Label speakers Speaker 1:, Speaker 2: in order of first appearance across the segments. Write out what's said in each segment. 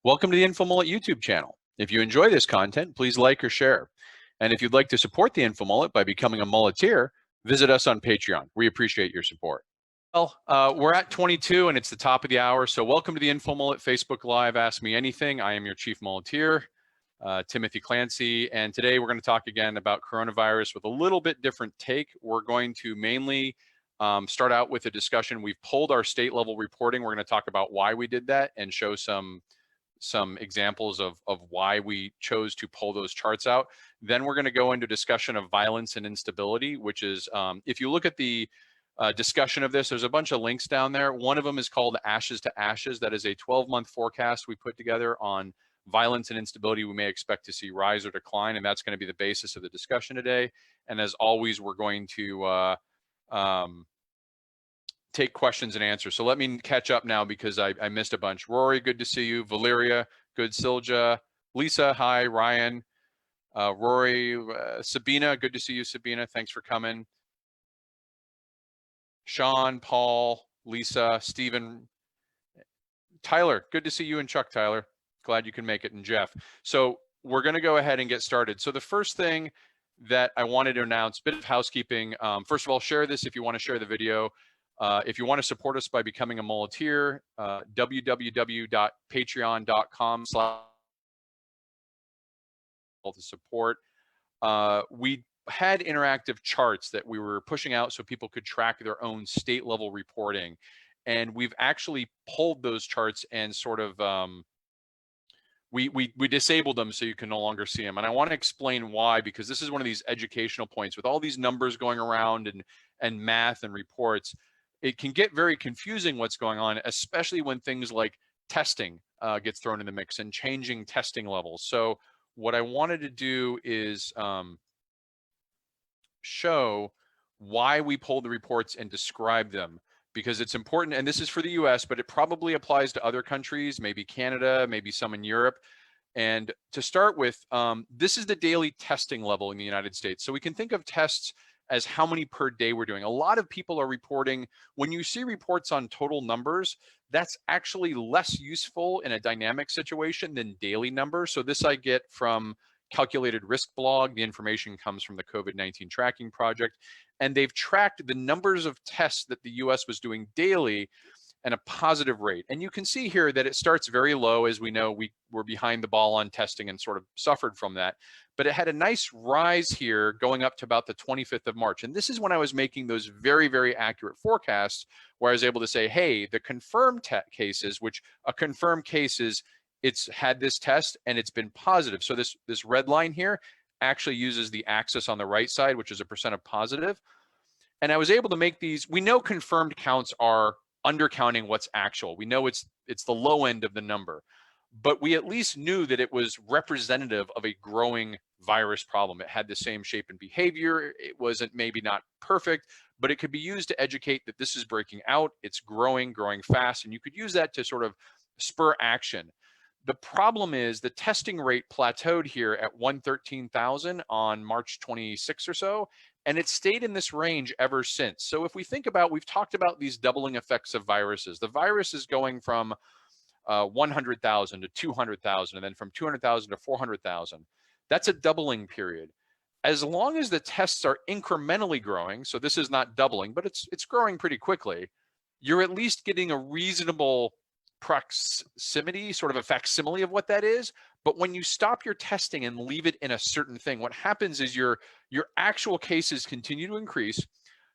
Speaker 1: Welcome to the InfoMullet YouTube channel. If you enjoy this content, please like or share. And if you'd like to support the InfoMullet by becoming a mulleteer, visit us on Patreon. We appreciate your support. Well, we're at 22 and it's the top of the hour. So welcome to the InfoMullet Facebook Live Ask Me Anything. I am your Chief Mulleteer, Timothy Clancy. And today we're going to talk again about coronavirus with a little bit different take. We're going to mainly start out with a discussion. We've pulled our state level reporting. We're going to talk about why we did that and show some examples of why we chose to pull those charts out. Then we're going to go into discussion of violence and instability, which is, if you look at the discussion of this, there's a bunch of links down there. One of them is called Ashes to Ashes. That is a 12-month forecast we put together on violence and instability we may expect to see rise or decline, and that's going to be the basis of the discussion today. And as always, we're going to take questions and answers. So let me catch up now because I missed a bunch. Rory, good to see you. Valeria, good. Silja, Lisa, hi. Ryan, Rory, Sabina, good to see you. Sabina, thanks for coming. Sean, Paul, Lisa, Stephen, Tyler, good to see you, and Chuck, Tyler. Glad you can make it, and Jeff. So we're going to go ahead and get started. So the first thing that I wanted to announce, bit of housekeeping. First of all, share this if you want to share the video. If you want to support us by becoming a mulleteer, www.patreon.com/support. We had interactive charts that we were pushing out so people could track their own state level reporting. And we've actually pulled those charts and sort of, we disabled them so you can no longer see them. And I want to explain why, because this is one of these educational points with all these numbers going around and math and reports. It can get very confusing what's going on, especially when things like testing gets thrown in the mix and changing testing levels. So what I wanted to do is show why we pulled the reports and describe them, because it's important. And this is for the US, but it probably applies to other countries, maybe Canada, maybe some in Europe. And to start with, this is the daily testing level in the United States. So we can think of tests as how many per day we're doing. A lot of people are reporting, when you see reports on total numbers, that's actually less useful in a dynamic situation than daily numbers. So this I get from Calculated Risk blog. The information comes from the COVID-19 tracking project. And they've tracked the numbers of tests that the US was doing daily and a positive rate. And you can see here that it starts very low. As we know, we were behind the ball on testing and sort of suffered from that. But it had a nice rise here going up to about the 25th of March. And this is when I was making those very, very accurate forecasts where I was able to say, hey, the confirmed cases, which a confirmed case is, it's had this test and it's been positive. So this red line here actually uses the axis on the right side, which is a percent of positive. And I was able to make these. We know confirmed counts are undercounting what's actual. We know it's the low end of the number, but we at least knew that it was representative of a growing virus problem. It had the same shape and behavior. It wasn't maybe not perfect, but it could be used to educate that this is breaking out. It's growing fast, and you could use that to sort of spur action. The problem is the testing rate plateaued here at 113,000 on March 26 or so, and it stayed in this range ever since. So if we think about, we've talked about these doubling effects of viruses. The virus is going from 100,000 to 200,000, and then from 200,000 to 400,000. That's a doubling period. As long as the tests are incrementally growing, so this is not doubling, but it's growing pretty quickly, you're at least getting a reasonable proximity, sort of a facsimile of what that is. But when you stop your testing and leave it in a certain thing, what happens is your actual cases continue to increase,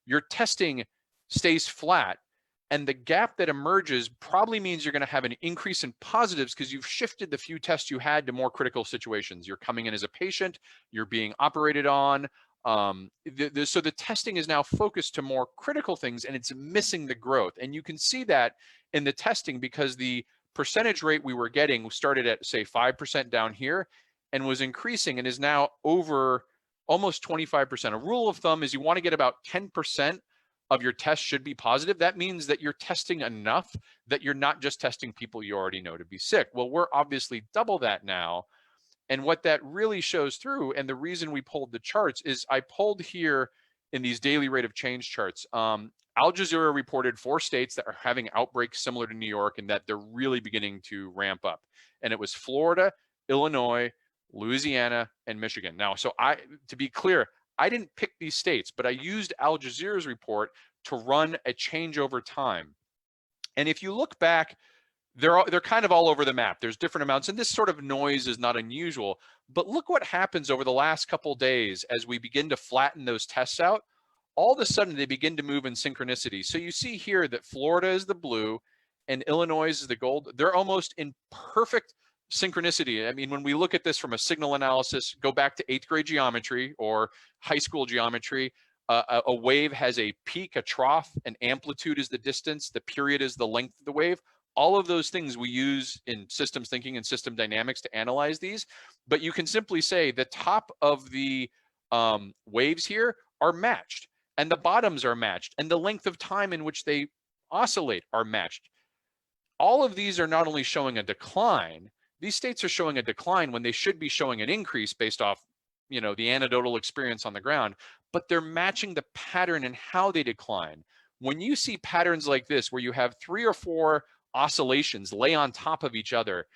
Speaker 1: your testing stays flat, and the gap that emerges probably means you're going to have an increase in positives because you've shifted the few tests you had to more critical situations. You're coming in as a patient, you're being operated on. So the testing is now focused to more critical things, and it's missing the growth. And you can see that in the testing because the percentage rate we were getting started at, say, 5% down here and was increasing and is now over almost 25%. A rule of thumb is you want to get about 10% of your tests should be positive. That means that you're testing enough that you're not just testing people you already know to be sick. Well, we're obviously double that now. And what that really shows through, and the reason we pulled the charts is I pulled here in these daily rate of change charts. Al Jazeera reported 4 states that are having outbreaks similar to New York and that they're really beginning to ramp up. And it was Florida, Illinois, Louisiana, and Michigan. Now, to be clear, I didn't pick these states, but I used Al Jazeera's report to run a change over time. And if you look back, they're kind of all over the map. There's different amounts, and this sort of noise is not unusual. But look what happens over the last couple days as we begin to flatten those tests out. All of a sudden, they begin to move in synchronicity. So you see here that Florida is the blue and Illinois is the gold. They're almost in perfect synchronicity. I mean, when we look at this from a signal analysis, go back to 8th grade geometry or high school geometry. A wave has a peak, a trough, an amplitude is the distance, the period is the length of the wave. All of those things we use in systems thinking and system dynamics to analyze these. But you can simply say the top of the waves here are matched and the bottoms are matched and the length of time in which they oscillate are matched. All of these are not only showing a decline, these states are showing a decline when they should be showing an increase based off, you know, the anecdotal experience on the ground, but they're matching the pattern and how they decline. When you see patterns like this, where you have 3 or 4 oscillations lay on top of each other,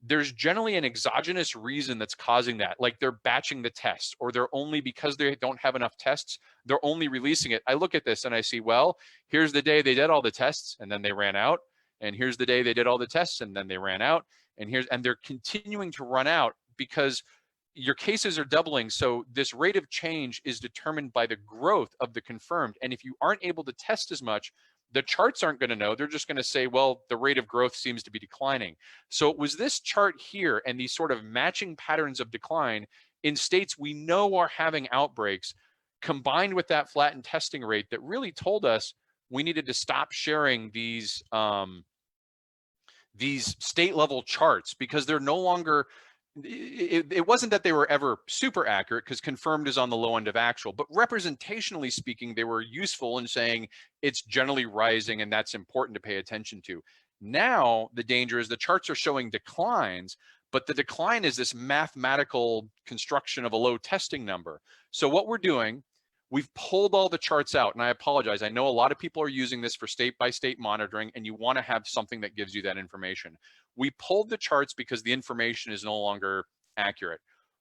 Speaker 1: there's generally an exogenous reason that's causing that. Like they're batching the tests, or they're only, because they don't have enough tests, they're only releasing it. I look at this and I see, well, here's the day they did all the tests and then they ran out. And here's the day they did all the tests and then they ran out. And they're continuing to run out because your cases are doubling. So this rate of change is determined by the growth of the confirmed. And if you aren't able to test as much, the charts aren't going to know. They're just going to say, well, the rate of growth seems to be declining. So it was this chart here and these sort of matching patterns of decline in states we know are having outbreaks, combined with that flattened testing rate, that really told us we needed to stop sharing these state level charts, because they're no longer, it wasn't that they were ever super accurate, because confirmed is on the low end of actual, but representationally speaking, they were useful in saying it's generally rising and that's important to pay attention to. Now, the danger is the charts are showing declines, but the decline is this mathematical construction of a low testing number. So what we're doing, we've pulled all the charts out, and I apologize. I know a lot of people are using this for state-by-state monitoring, and you want to have something that gives you that information. We pulled the charts because the information is no longer accurate.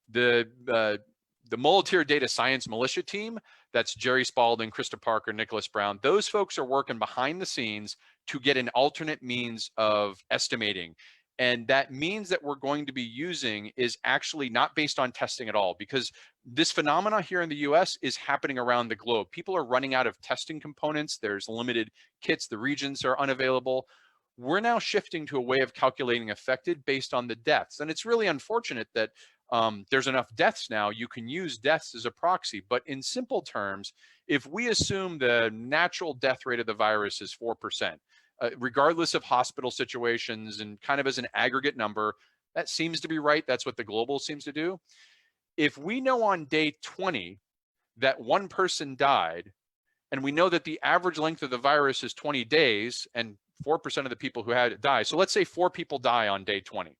Speaker 1: The Muleteer Data Science Militia team, that's Jerry Spalding, Krista Parker, Nicholas Brown, those folks are working behind the scenes to get an alternate means of estimating. And that means that we're going to be using is actually not based on testing at all, because this phenomena here in the US is happening around the globe. People are running out of testing components. There's limited kits. The regions are unavailable. We're now shifting to a way of calculating affected based on the deaths. And it's really unfortunate that there's enough deaths now. You can use deaths as a proxy. But in simple terms, if we assume the natural death rate of the virus is 4%, regardless of hospital situations and kind of as an aggregate number, that seems to be right. That's what the global seems to do. If we know on day 20 that one person died, and we know that the average length of the virus is 20 days and 4% of the people who had it die. So let's say 4 people die on day 20.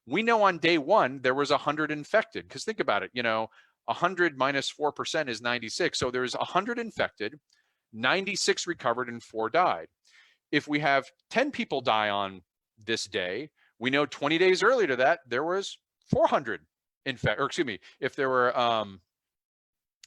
Speaker 1: We know on day 1 there was 100 infected, because think about it, you know, 100 minus 4% is 96. So there's 100 infected, 96 recovered, and 4 died. If we have 10 people die on this day, we know 20 days earlier to that, there was 400 infected, or excuse me, if there were,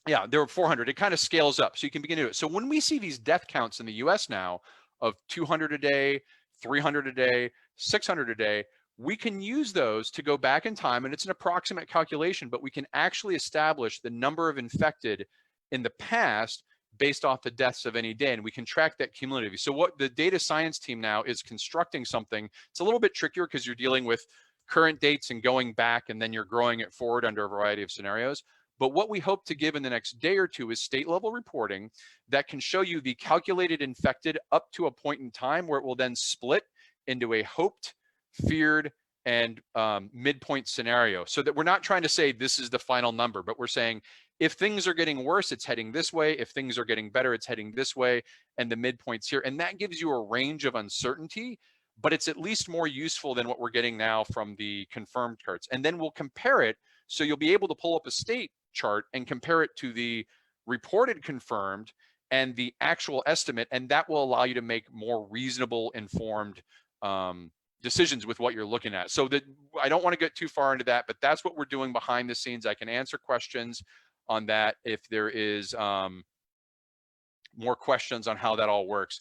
Speaker 1: there were 400. It kind of scales up, so you can begin to do it. So when we see these death counts in the US now of 200 a day, 300 a day, 600 a day, we can use those to go back in time, and it's an approximate calculation, but we can actually establish the number of infected in the past based off the deaths of any day, and we can track that cumulatively. So what the data science team now is constructing something, it's a little bit trickier because you're dealing with current dates and going back, and then you're growing it forward under a variety of scenarios. But what we hope to give in the next day or two is state level reporting that can show you the calculated infected up to a point in time where it will then split into a hoped, feared, and midpoint scenario, so that we're not trying to say this is the final number, but we're saying if things are getting worse, it's heading this way. If things are getting better, it's heading this way, and the midpoint's here. And that gives you a range of uncertainty, but it's at least more useful than what we're getting now from the confirmed charts. And then we'll compare it, so you'll be able to pull up a state chart and compare it to the reported confirmed and the actual estimate, and that will allow you to make more reasonable, informed decisions with what you're looking at. So that I don't want to get too far into that, but that's what we're doing behind the scenes. I can answer questions on that if there is more questions on how that all works.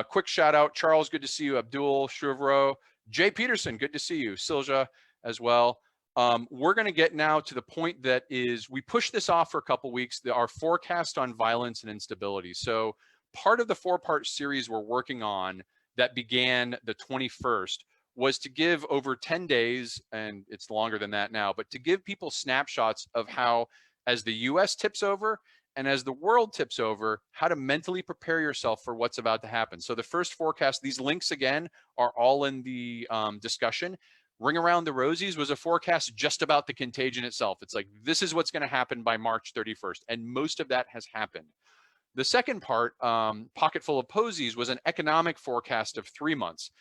Speaker 1: Quick shout out, Charles, good to see you. Abdul, Shuvro, Jay Peterson, good to see you. Silja as well. We're going to get now to the point that is, we pushed this off for a couple weeks, our forecast on violence and instability. So part of the 4-part series we're working on that began the 21st was to give over 10 days, and it's longer than that now, but to give people snapshots of how, as the US tips over, and as the world tips over, how to mentally prepare yourself for what's about to happen. So the first forecast, these links again are all in the discussion. Ring Around the Rosies was a forecast just about the contagion itself. It's like, this is what's going to happen by March 31st. And most of that has happened. The second part, Pocket Full of Posies, was an economic forecast of 3 months.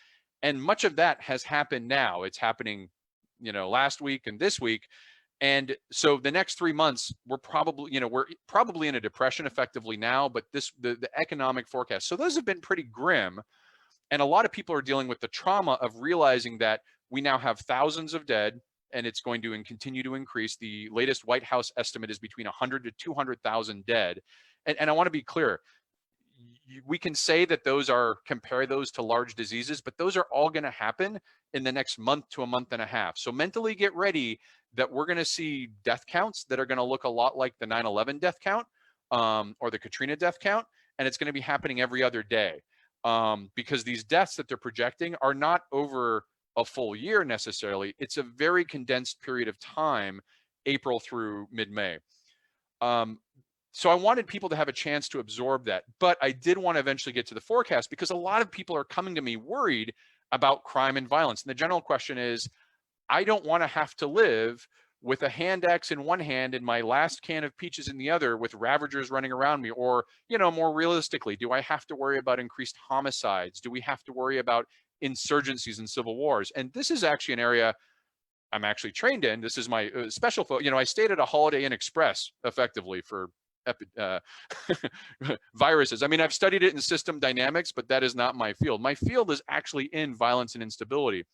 Speaker 1: And much of that has happened now. It's happening, last week and this week. And so the next 3 months, we're probably in a depression effectively now, but the economic forecast. So those have been pretty grim. And a lot of people are dealing with the trauma of realizing that we now have thousands of dead, and it's going to continue to increase. The latest White House estimate is between 100 to 200,000 dead. And I want to be clear, we can say that compare those to large diseases, but those are all going to happen in the next month to a month and a half. So mentally get ready that we're going to see death counts that are going to look a lot like the 9/11 death count or the Katrina death count. And it's going to be happening every other day because these deaths that they're projecting are not over a full year necessarily. It's a very condensed period of time, April through mid-May. So I wanted people to have a chance to absorb that, but I did want to eventually get to the forecast because a lot of people are coming to me worried about crime and violence. And the general question is, I don't want to have to live with a hand axe in one hand and my last can of peaches in the other with ravagers running around me. Or, more realistically, do I have to worry about increased homicides? Do we have to worry about insurgencies and civil wars? And this is actually an area I'm actually trained in. This is my special, I stayed at a Holiday Inn Express effectively for viruses. I mean, I've studied it in system dynamics, but that is not my field. My field is actually in violence and instability.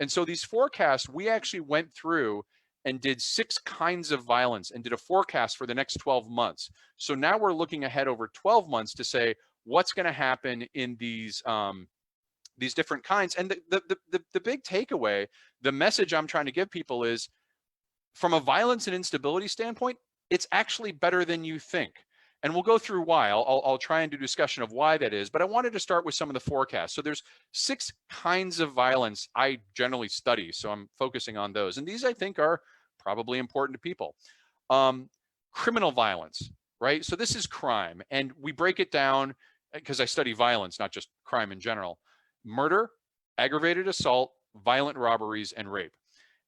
Speaker 1: And so these forecasts, we actually went through and did 6 kinds of violence and did a forecast for the next 12 months. So now we're looking ahead over 12 months to say what's going to happen in these different kinds. And the big takeaway, the message I'm trying to give people is, from a violence and instability standpoint, it's actually better than you think. And we'll go through why. I'll try and do discussion of why that is, but I wanted to start with some of the forecasts. So there's 6 kinds of violence I generally study, so I'm focusing on those. And these I think are probably important to people. Criminal violence, right? So this is crime, and we break it down because I study violence, not just crime in general. Murder, aggravated assault, violent robberies, and rape.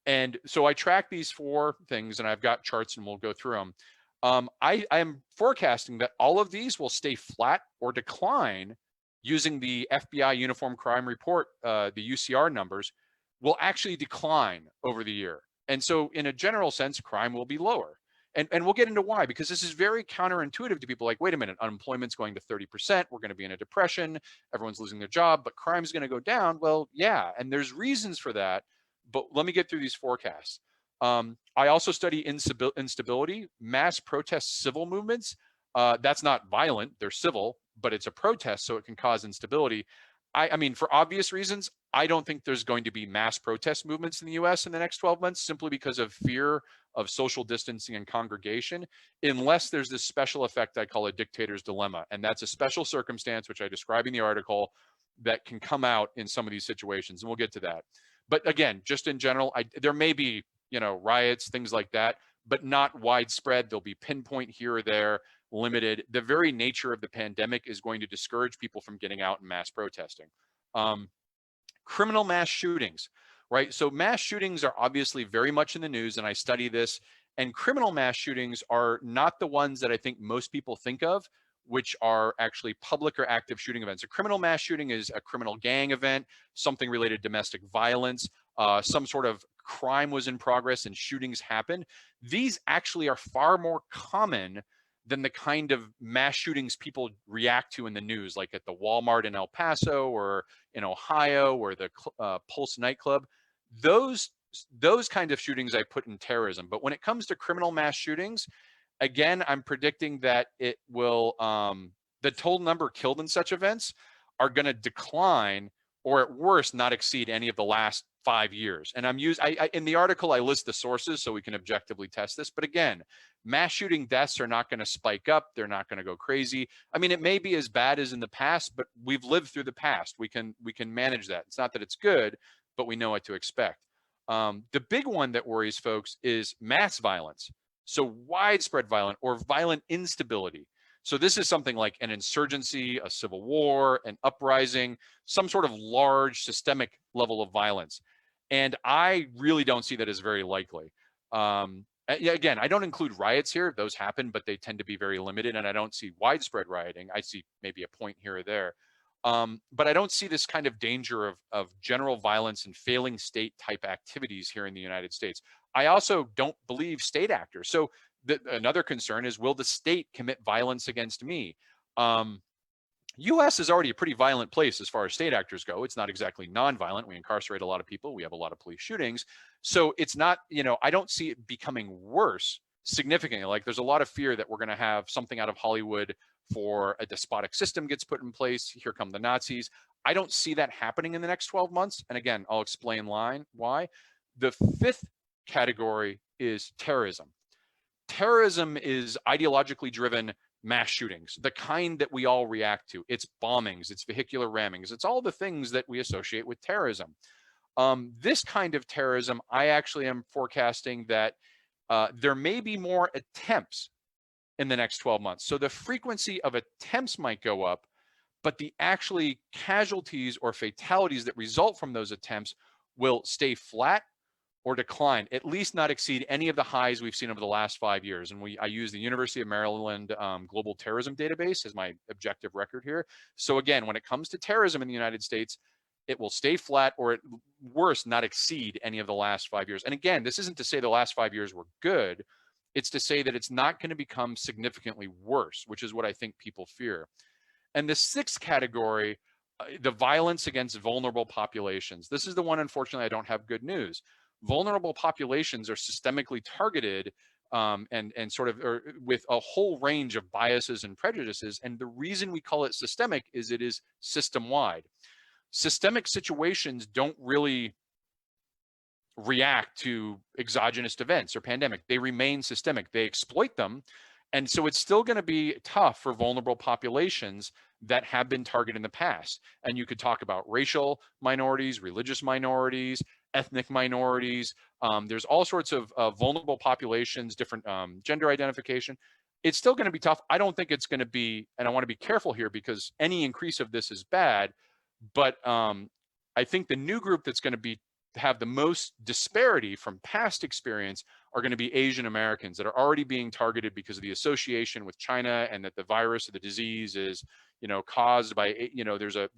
Speaker 1: And so I track these 4 things, and I've got charts, and we'll go through them. I am forecasting that all of these will stay flat or decline using the FBI Uniform Crime Report, the UCR numbers, will actually decline over the year. And so in a general sense, crime will be lower. And we'll get into why, because this is very counterintuitive to people. Like, wait a minute, unemployment's going to 30%, we're going to be in a depression, everyone's losing their job, but crime's going to go down. Well, yeah, and there's reasons for that. But let me get through these forecasts. I also study instability, mass protest, civil movements. That's not violent, they're civil, but it's a protest, so it can cause instability. I mean, for obvious reasons, I don't think there's going to be mass protest movements in the US in the next 12 months, simply because of fear of social distancing and congregation, unless there's this special effect I call a dictator's dilemma. And that's a special circumstance, which I describe in the article, that can come out in some of these situations. And we'll get to that. But again, just in general, there may be, riots, things like that, but not widespread. There'll be pinpoint here or there, limited. The very nature of the pandemic is going to discourage people from getting out and mass protesting. Criminal mass shootings, right? So mass shootings are obviously very much in the news, and I study this. And criminal mass shootings are not the ones that I think most people think of, which are actually public or active shooting events. A criminal mass shooting is a criminal gang event, something related to domestic violence, some sort of crime was in progress and shootings happened. These actually are far more common than the kind of mass shootings people react to in the news, like at the Walmart in El Paso or in Ohio or the Pulse nightclub. Those kind of shootings I put in terrorism. But when it comes to criminal mass shootings, again, I'm predicting that it will, the total number killed in such events are going to decline, or at worst not exceed any of the last 5 years. And in the article, I list the sources so we can objectively test this. But again, mass shooting deaths are not going to spike up. They're not going to go crazy. I mean, it may be as bad as in the past, but we've lived through the past. We can manage that. It's not that it's good, but we know what to expect. The big one that worries folks is mass violence. So widespread violent or violent instability. So this is something like an insurgency, a civil war, an uprising, some sort of large systemic level of violence. And I really don't see that as very likely. Again, I don't include riots here. Those happen, but they tend to be very limited. And I don't see widespread rioting. I see maybe a point here or there. But I don't see this kind of danger of general violence and failing state type activities here in the United States. I also don't believe state actors. So another concern is, will the state commit violence against me? U.S. is already a pretty violent place as far as state actors go. It's not exactly nonviolent. We incarcerate a lot of people. We have a lot of police shootings. So it's not, I don't see it becoming worse significantly. Like there's a lot of fear that we're going to have something out of Hollywood for a despotic system gets put in place. Here come the Nazis. I don't see that happening in the next 12 months. And again, I'll explain why. The fifth category is terrorism. Terrorism is ideologically driven mass shootings, the kind that we all react to. It's bombings, it's vehicular rammings, it's all the things that we associate with terrorism. This kind of terrorism, I actually am forecasting that there may be more attempts in the next 12 months. So the frequency of attempts might go up, but the actually casualties or fatalities that result from those attempts will stay flat or decline, at least not exceed any of the highs we've seen over the last 5 years. And I use the University of Maryland Global Terrorism Database as my objective record here. So again, when it comes to terrorism in the United States, it will stay flat or at worst not exceed any of the last 5 years. And again, this isn't to say the last 5 years were good. It's to say that it's not going to become significantly worse, which is what I think people fear. And the sixth category, the violence against vulnerable populations. This is the one, unfortunately, I don't have good news. Vulnerable populations are systemically targeted and sort of with a whole range of biases and prejudices. And the reason we call it systemic is it is system-wide. Systemic situations don't really react to exogenous events or pandemic. They remain systemic. They exploit them. And so it's still going to be tough for vulnerable populations that have been targeted in the past. And you could talk about racial minorities, religious minorities, ethnic minorities. There's all sorts of vulnerable populations, different gender identification. It's still going to be tough. I don't think it's going to be, and I want to be careful here because any increase of this is bad, but I think the new group that's going to have the most disparity from past experience are going to be Asian Americans that are already being targeted because of the association with China, and that the virus or the disease is, caused by, there's a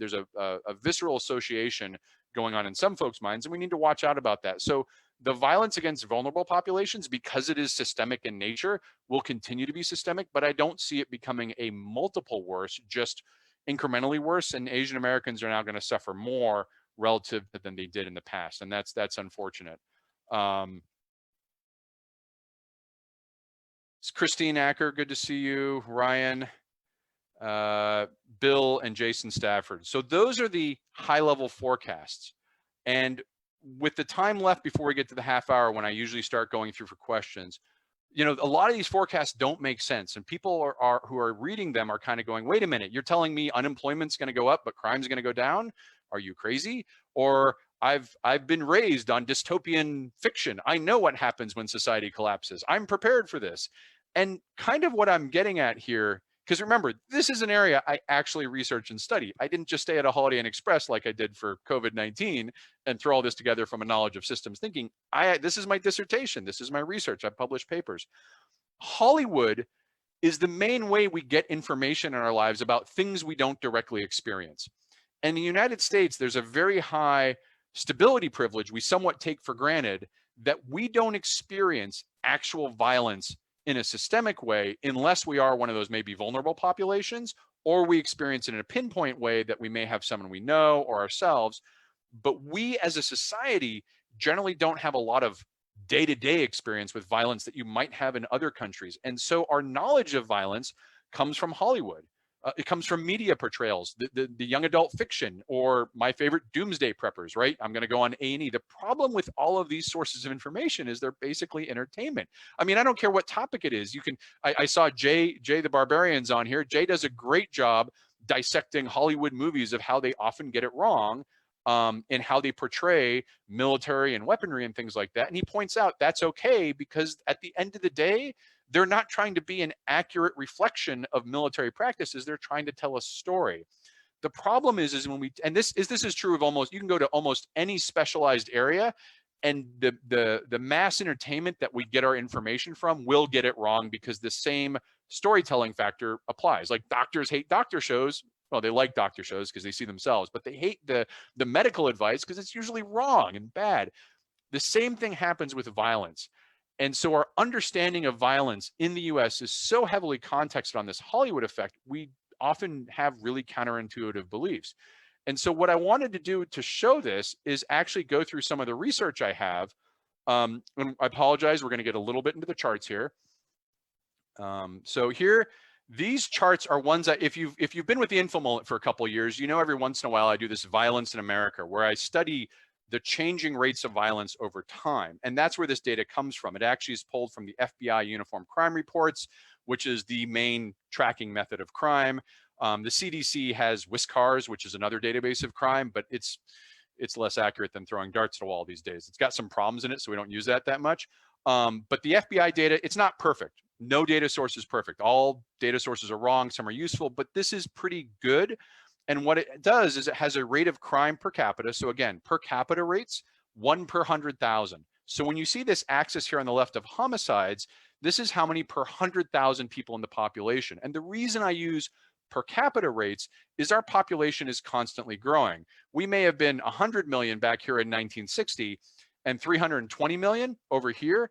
Speaker 1: visceral association going on in some folks' minds, and we need to watch out about that. So the violence against vulnerable populations, because it is systemic in nature, will continue to be systemic, but I don't see it becoming a multiple worse, just incrementally worse, and Asian Americans are now going to suffer more relative than they did in the past, and that's unfortunate. It's Christine Acker, good to see you. Ryan, Bill, and Jason Stafford. So those are the high-level forecasts. And with the time left before we get to the half hour, when I usually start going through for questions, a lot of these forecasts don't make sense, and people who are reading them are kind of going, wait a minute, you're telling me unemployment's going to go up but crime's going to go down? Are you crazy? Or I've been raised on dystopian fiction. I know what happens when society collapses. I'm prepared for this. And kind of what I'm getting at here, because remember, this is an area I actually research and study. I didn't just stay at a Holiday Inn Express like I did for COVID-19 and throw all this together from a knowledge of systems thinking. This is my dissertation. This is my research. I've published papers. Hollywood is the main way we get information in our lives about things we don't directly experience. And in the United States, there's a very high stability privilege we somewhat take for granted that we don't experience actual violence in a systemic way unless we are one of those maybe vulnerable populations, or we experience it in a pinpoint way that we may have someone we know or ourselves. But we as a society generally don't have a lot of day-to-day experience with violence that you might have in other countries. And so our knowledge of violence comes from Hollywood. It comes from media portrayals, the young adult fiction, or my favorite, doomsday preppers, right? I'm going to go on A&E. The problem with all of these sources of information is they're basically entertainment. I mean, I don't care what topic it is. You can, I saw Jay the Barbarian's on here. Jay does a great job dissecting Hollywood movies of how they often get it wrong, and how they portray military and weaponry and things like that. And he points out that's okay, because at the end of the day, they're not trying to be an accurate reflection of military practices. They're trying to tell a story. The problem is when we, and this is true of almost, you can go to almost any specialized area, and the mass entertainment that we get our information from will get it wrong, because the same storytelling factor applies. Like, doctors hate doctor shows. Well, they like doctor shows because they see themselves, but they hate the medical advice because it's usually wrong and bad. The same thing happens with violence. And so our understanding of violence in the US is so heavily contexted on this Hollywood effect, we often have really counterintuitive beliefs. And so what I wanted to do to show this is actually go through some of the research I have. And I apologize, we're going to get a little bit into the charts here. So here, these charts are ones that if you've been with the Infomullet for a couple of years, you know, every once in a while I do this Violence in America, where I study the changing rates of violence over time. And that's where this data comes from. It actually is pulled from the FBI Uniform Crime Reports, which is the main tracking method of crime. The CDC has WISCARS, which is another database of crime, but it's less accurate than throwing darts at a wall these days. It's got some problems in it, so we don't use that much. But the FBI data, it's not perfect. No data source is perfect. All data sources are wrong, some are useful, but this is pretty good. And what it does is it has a rate of crime per capita. So again, per capita rates, 1 per 100,000. So when you see this axis here on the left of homicides, this is how many per 100,000 people in the population. And the reason I use per capita rates is our population is constantly growing. We may have been 100 million back here in 1960 and 320 million over here.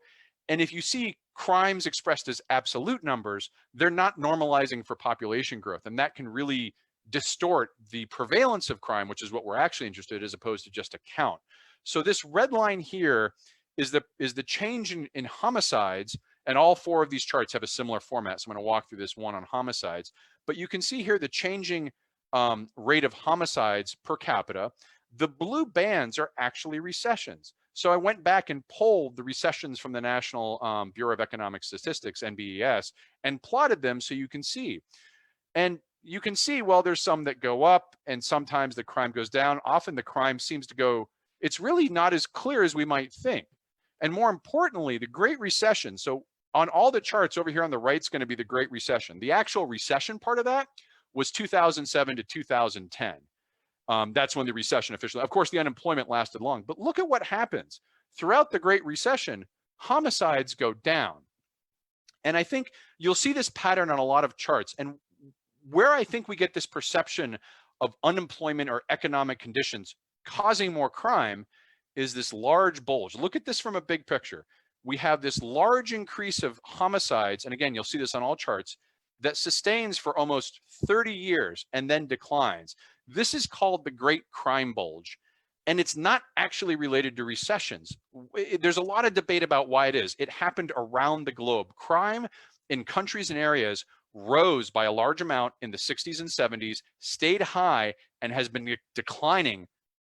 Speaker 1: And if you see crimes expressed as absolute numbers, they're not normalizing for population growth. And that can really distort the prevalence of crime, which is what we're actually interested in, as opposed to just a count. So this red line here is the change in homicides, and all four of these charts have a similar format. So I'm going to walk through this one on homicides, but you can see here the changing rate of homicides per capita. The blue bands are actually recessions. So I went back and pulled the recessions from the National Bureau of Economic Statistics, NBES, and plotted them so you can see. And you can see, well, there's some that go up and sometimes the crime goes down. Often the crime seems to go, it's really not as clear as we might think. And more importantly, the Great Recession. So on all the charts over here on the right is going to be the Great Recession. The actual recession part of that was 2007 to 2010. That's when the recession officially, of course, the unemployment lasted long, but look at what happens. Throughout the Great Recession, homicides go down. And I think you'll see this pattern on a lot of charts. And where I think we get this perception of unemployment or economic conditions causing more crime is this large bulge. Look at this from a big picture. We have this large increase of homicides, and again, you'll see this on all charts, that sustains for almost 30 years and then declines. This is called the Great Crime Bulge, and it's not actually related to recessions. There's a lot of debate about why it is. It happened around the globe. Crime in countries and areas rose by a large amount in the 60s and 70s, stayed high, and has been declining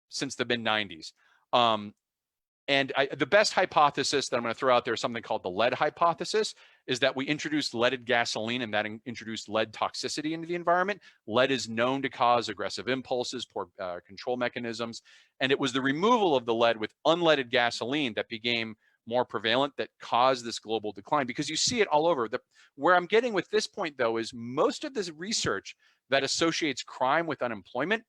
Speaker 1: since the mid-90s. The best hypothesis that I'm going to throw out there is something called the lead hypothesis, is that we introduced leaded gasoline and that introduced lead toxicity into the environment. Lead is known to cause aggressive impulses, poor control mechanisms, and it was the removal of the lead with unleaded gasoline that became more prevalent that caused this global decline, because you see it all over. Where I'm getting with this point, though, is most of this research that associates crime with unemployment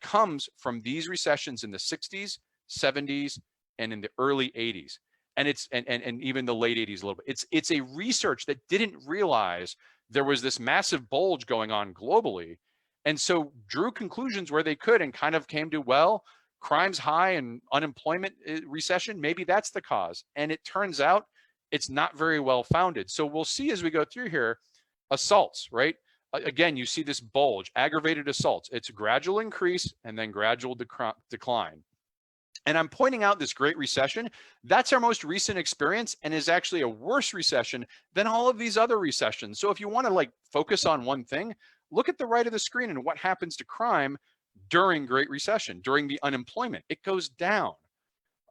Speaker 1: comes from these recessions in the 60s, 70s, and in the early 80s. And it's and even the late 80s a little bit. It's a research that didn't realize there was this massive bulge going on globally, and so drew conclusions where they could and kind of came to, well, crime's high and unemployment recession, maybe that's the cause. And it turns out it's not very well founded. So we'll see as we go through here, assaults, right? Again, you see this bulge, aggravated assaults. It's a gradual increase and then gradual decline. And I'm pointing out this Great Recession. That's our most recent experience and is actually a worse recession than all of these other recessions. So if you want to like focus on one thing, look at the right of the screen and what happens to crime during Great Recession, during the unemployment. It goes down.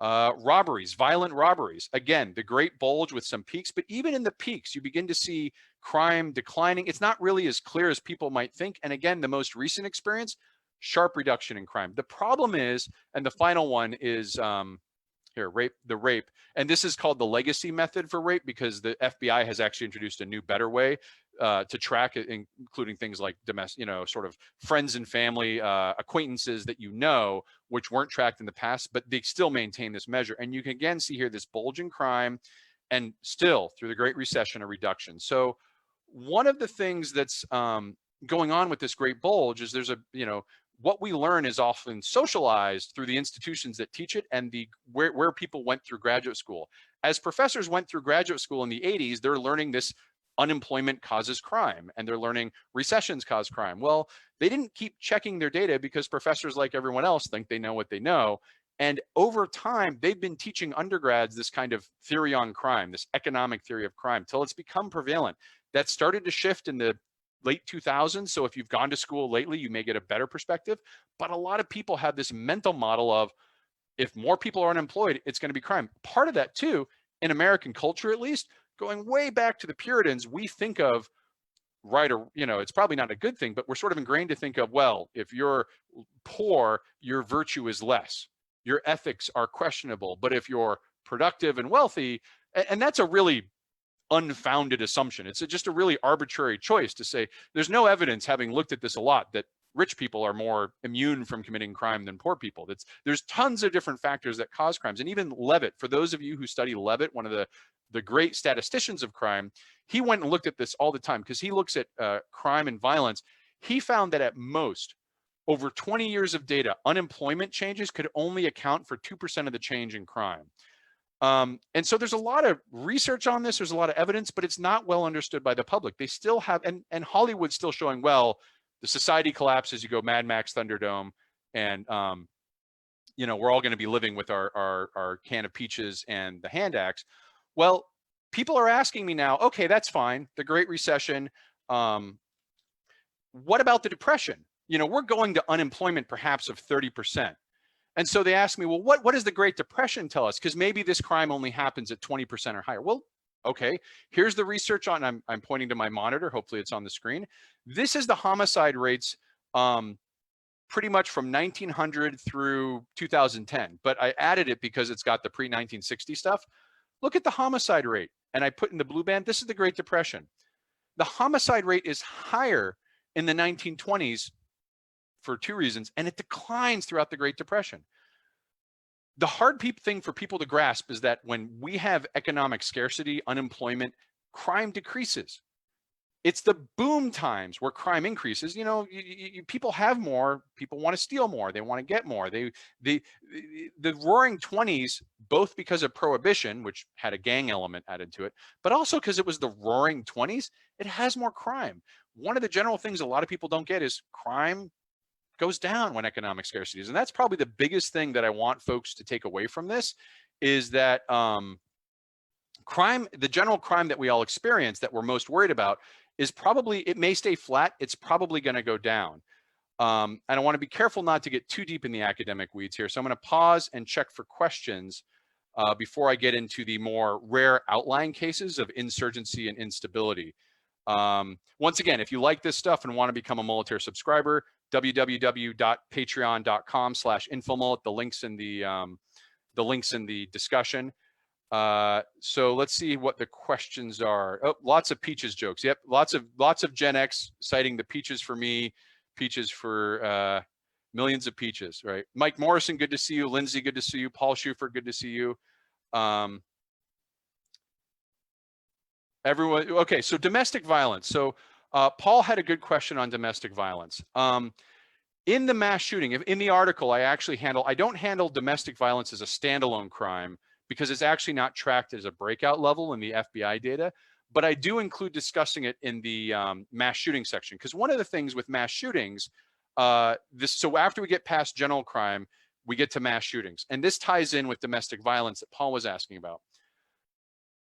Speaker 1: Robberies, violent robberies. Again, the great bulge with some peaks, but even in the peaks, you begin to see crime declining. It's not really as clear as people might think. And again, the most recent experience, sharp reduction in crime. The problem is, and the final one is here, rape. And this is called the legacy method for rape because the FBI has actually introduced a new, better way to track it, including things like domestic, sort of friends and family, acquaintances that which weren't tracked in the past, but they still maintain this measure. And you can again see here this bulge in crime and still through the Great Recession, a reduction. So one of the things that's going on with this great bulge is there's what we learn is often socialized through the institutions that teach it and where people went through graduate school. As professors went through graduate school in the 80s, they're learning this unemployment causes crime and they're learning recessions cause crime. Well, they didn't keep checking their data because professors, like everyone else, think they know what they know. And over time, they've been teaching undergrads this kind of theory on crime, this economic theory of crime, till it's become prevalent. That started to shift in the late 2000s. So if you've gone to school lately, you may get a better perspective. But a lot of people have this mental model of if more people are unemployed, it's going to be crime. Part of that too, in American culture at least, going way back to the Puritans, we think of right or, it's probably not a good thing, but we're sort of ingrained to think of, well, if you're poor, your virtue is less. Your ethics are questionable. But if you're productive and wealthy, and that's a really unfounded assumption. It's just a really arbitrary choice to say there's no evidence, having looked at this a lot, that rich people are more immune from committing crime than poor people. There's tons of different factors that cause crimes. And even Levitt, for those of you who study Levitt, one of the great statisticians of crime, he went and looked at this all the time because he looks at crime and violence. He found that at most, over 20 years of data, unemployment changes could only account for 2% of the change in crime. And so there's a lot of research on this, there's a lot of evidence, but it's not well understood by the public. They still have, and Hollywood's still showing, well, the society collapses, you go Mad Max Thunderdome, and we're all going to be living with our can of peaches and the hand axe. Well, people are asking me now, okay, that's fine, the Great Recession, what about the Depression? We're going to unemployment perhaps of 30%. And so they ask me, well, what does the Great Depression tell us? Because maybe this crime only happens at 20% or higher. Well, okay, here's the research on, I'm pointing to my monitor, hopefully it's on the screen. This is the homicide rates pretty much from 1900 through 2010, but I added it because it's got the pre-1960 stuff. Look at the homicide rate, and I put in the blue band, this is the Great Depression. The homicide rate is higher in the 1920s for two reasons, and it declines throughout the Great Depression. The hard thing for people to grasp is that when we have economic scarcity, unemployment, crime decreases. It's the boom times where crime increases. People have more, people want to steal more, they want to get more. The roaring 20s, both because of prohibition, which had a gang element added to it, but also because it was the roaring 20s, it has more crime. One of the general things a lot of people don't get is crime goes down when economic scarcity is. And that's probably the biggest thing that I want folks to take away from this, is that crime, the general crime that we all experience that we're most worried about, is probably, it may stay flat, it's probably going to go down. And I want to be careful not to get too deep in the academic weeds here. So I'm going to pause and check for questions before I get into the more rare outlying cases of insurgency and instability. Once again, if you like this stuff and want to become a Mulitaire subscriber, www.patreon.com/infomult. The links in the discussion. So let's see what the questions are. Oh, lots of peaches jokes. Yep, lots of Gen X citing the peaches for me, peaches for millions of peaches. Right. Mike Morrison, good to see you. Lindsay, good to see you. Paul Schufer, good to see you. Everyone. Okay, so domestic violence. So Paul had a good question on domestic violence. In the mass shooting, in the article, I don't handle domestic violence as a standalone crime because it's actually not tracked as a breakout level in the FBI data. But I do include discussing it in the mass shooting section, because one of the things with mass shootings, so after we get past general crime, we get to mass shootings. And this ties in with domestic violence that Paul was asking about.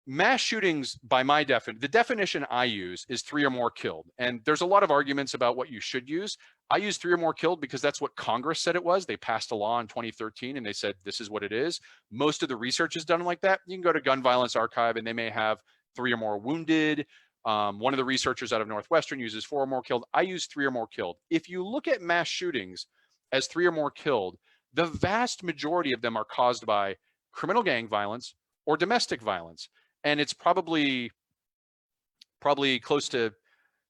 Speaker 1: Mass shootings, by my definition, the definition I use is 3 or more killed. And there's a lot of arguments about what you should use. I use 3 or more killed because that's what Congress said it was. They passed a law in 2013 and they said, this is what it is. Most of the research is done like that. You can go to Gun Violence Archive and they may have 3 or more wounded. One of the researchers out of Northwestern uses 4 or more killed. I use 3 or more killed. If you look at mass shootings as 3 or more killed, the vast majority of them are caused by criminal gang violence or domestic violence. And it's probably close to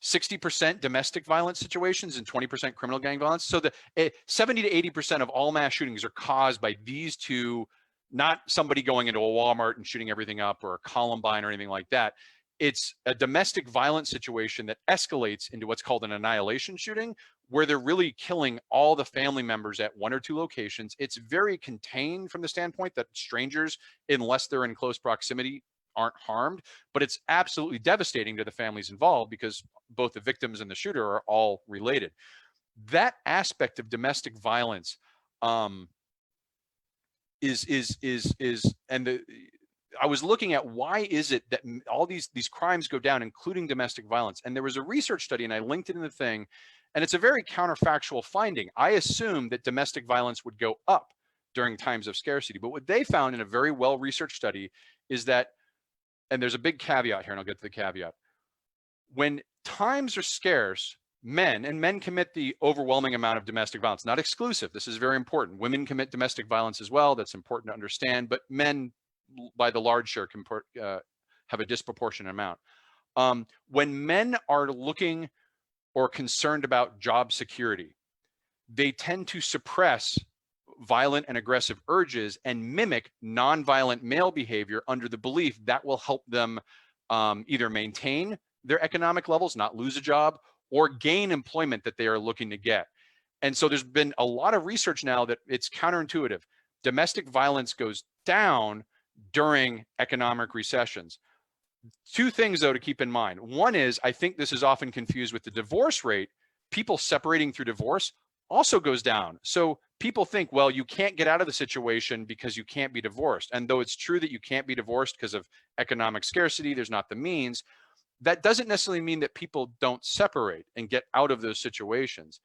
Speaker 1: 60% domestic violence situations and 20% criminal gang violence. So the 70 to 80% of all mass shootings are caused by these two, not somebody going into a Walmart and shooting everything up or a Columbine or anything like that. It's a domestic violence situation that escalates into what's called an annihilation shooting, where they're really killing all the family members at 1 or 2 locations. It's very contained from the standpoint that strangers, unless they're in close proximity, aren't harmed, but it's absolutely devastating to the families involved because both the victims and the shooter are all related. That aspect of domestic violence I was looking at why is it that all these crimes go down, including domestic violence. And there was a research study, and I linked it in the thing, and it's a very counterfactual finding. I assumed that domestic violence would go up during times of scarcity, but what they found in a very well-researched study is that, and there's a big caveat here, and I'll get to the caveat. When times are scarce, men commit the overwhelming amount of domestic violence, not exclusive. This is very important. Women commit domestic violence as well. That's important to understand, but men, by the large share, have a disproportionate amount. When men are looking or concerned about job security, they tend to suppress violent and aggressive urges and mimic nonviolent male behavior under the belief that will help them either maintain their economic levels, not lose a job, or gain employment that they are looking to get. And so there's been a lot of research now that it's counterintuitive. Domestic violence goes down during economic recessions. 2 things, though, to keep in mind. One is, I think this is often confused with the divorce rate. People separating through divorce also goes down. So people think, well, you can't get out of the situation because you can't be divorced. And though it's true that you can't be divorced because of economic scarcity, there's not the means, that doesn't necessarily mean that people don't separate and get out of those situations.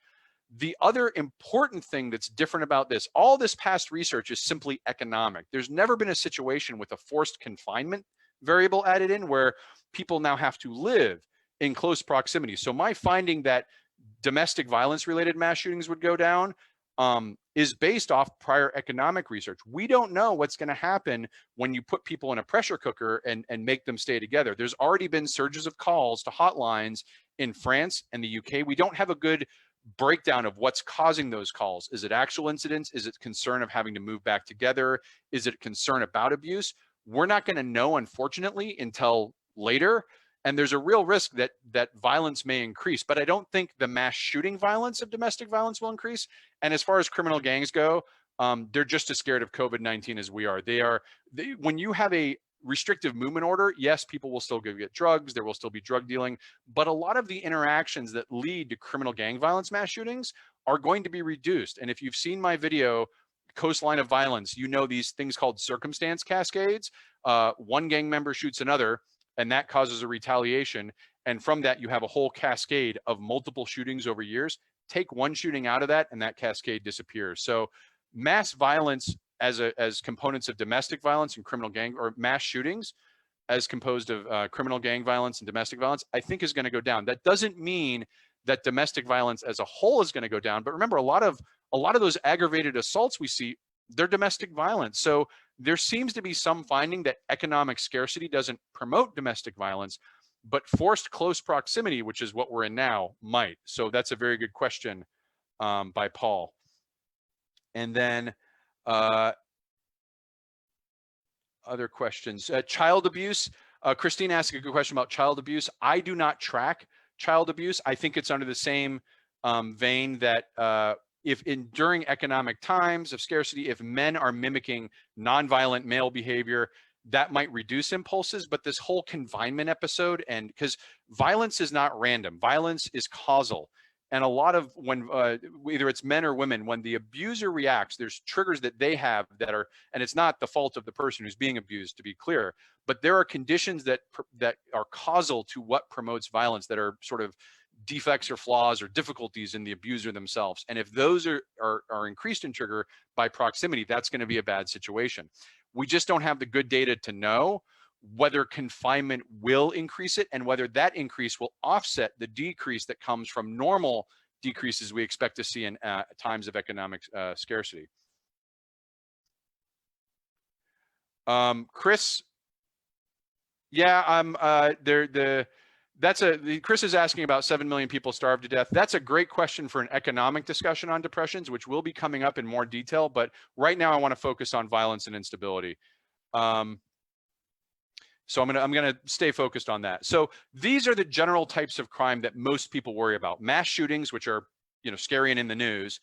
Speaker 1: The other important thing that's different about this, all this past research is simply economic. There's never been a situation with a forced confinement variable added in where people now have to live in close proximity. So my finding that domestic violence related mass shootings would go down is based off prior economic research. We don't know what's going to happen when you put people in a pressure cooker and make them stay together. There's already been surges of calls to hotlines in France and the UK. We don't have a good breakdown of what's causing those calls. Is it actual incidents? Is it concern of having to move back together? Is it concern about abuse? We're not going to know, unfortunately, until later. And there's a real risk that violence may increase, but I don't think the mass shooting violence of domestic violence will increase. And as far as criminal gangs go, they're just as scared of COVID-19 as we are. When you have a restrictive movement order, yes, people will still go get drugs. There will still be drug dealing, but a lot of the interactions that lead to criminal gang violence mass shootings are going to be reduced. And if you've seen my video, Coastline of Violence, you know these things called circumstance cascades. One gang member shoots another, and that causes a retaliation. And from that, you have a whole cascade of multiple shootings over years. Take one shooting out of that, and that cascade disappears. So mass violence as components of domestic violence and criminal gang, or mass shootings as composed of criminal gang violence and domestic violence, I think is going to go down. That doesn't mean that domestic violence as a whole is going to go down. But remember, a lot of those aggravated assaults we see, they're domestic violence. So there seems to be some finding that economic scarcity doesn't promote domestic violence, but forced close proximity, which is what we're in now, might. So that's a very good question by Paul. And then other questions. Child abuse. Christine asked a good question about child abuse. I do not track child abuse. I think it's under the same vein that if during economic times of scarcity, if men are mimicking nonviolent male behavior, that might reduce impulses. But this whole confinement episode, and because violence is not random, violence is causal. And a lot of when either it's men or women, when the abuser reacts, there's triggers that they have that are, and it's not the fault of the person who's being abused, to be clear, but there are conditions that are causal to what promotes violence, that are sort of defects or flaws or difficulties in the abuser themselves. And if those are increased in trigger by proximity, that's going to be a bad situation. We just don't have the good data to know whether confinement will increase it, and whether that increase will offset the decrease that comes from normal decreases we expect to see in times of economic scarcity. Chris, yeah, Chris is asking about 7 million people starved to death. That's a great question for an economic discussion on depressions, which will be coming up in more detail. But right now I want to focus on violence and instability. So I'm gonna stay focused on that. So these are the general types of crime that most people worry about. Mass shootings, which are scary and in the news,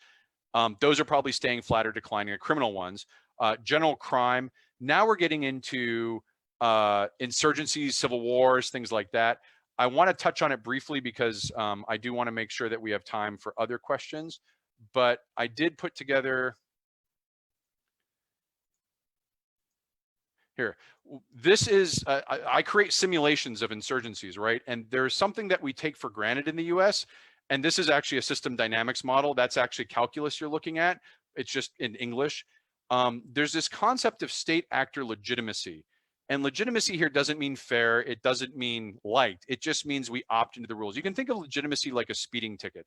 Speaker 1: those are probably staying flat or declining. The criminal ones, general crime. Now we're getting into insurgencies, civil wars, things like that. I want to touch on it briefly because I do want to make sure that we have time for other questions. But I did put together here. This is, I create simulations of insurgencies, right? And there's something that we take for granted in the US, and this is actually a system dynamics model. That's actually calculus you're looking at. It's just in English. There's this concept of state actor legitimacy. And legitimacy here doesn't mean fair. It doesn't mean liked. It just means we opt into the rules. You can think of legitimacy like a speeding ticket.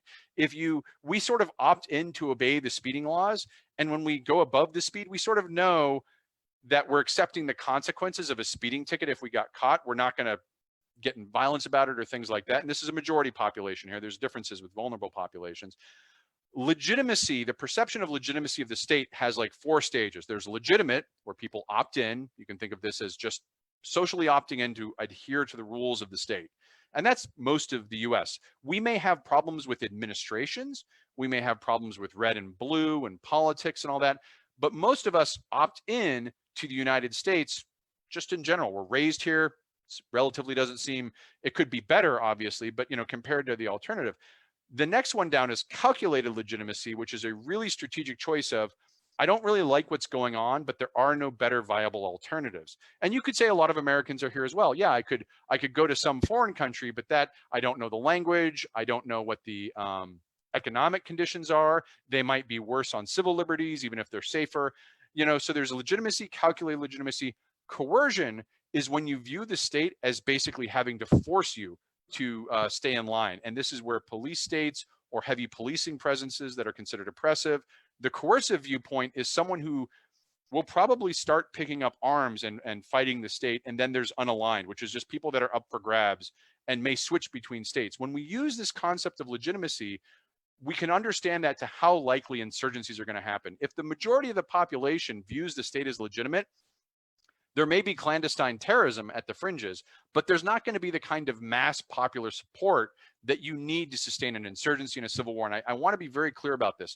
Speaker 1: We sort of opt in to obey the speeding laws. And when we go above the speed, we sort of know that we're accepting the consequences of a speeding ticket. If we got caught, we're not going to get in violence about it or things like that. And this is a majority population here. There's differences with vulnerable populations. Legitimacy, the perception of legitimacy of the state has like 4 stages. There's legitimate, where people opt in. You can think of this as just socially opting in to adhere to the rules of the state. And that's most of the US. We may have problems with administrations. We may have problems with red and blue and politics and all that. But most of us opt in to the United States just in general. We're raised here. It relatively doesn't seem, it could be better, obviously, but compared to the alternative. The next one down is calculated legitimacy, which is a really strategic choice of, I don't really like what's going on, but there are no better viable alternatives. And you could say a lot of Americans are here as well. Yeah, I could go to some foreign country, but that I don't know the language. I don't know what the economic conditions are. They might be worse on civil liberties, even if they're safer. So there's legitimacy, calculated legitimacy. Coercion is when you view the state as basically having to force you to stay in line. And this is where police states or heavy policing presences that are considered oppressive. The coercive viewpoint is someone who will probably start picking up arms and fighting the state. And then there's unaligned, which is just people that are up for grabs and may switch between states. When we use this concept of legitimacy, we can understand that to how likely insurgencies are going to happen. If the majority of the population views the state as legitimate, there may be clandestine terrorism at the fringes, but there's not going to be the kind of mass popular support that you need to sustain an insurgency and a civil war. And I want to be very clear about this.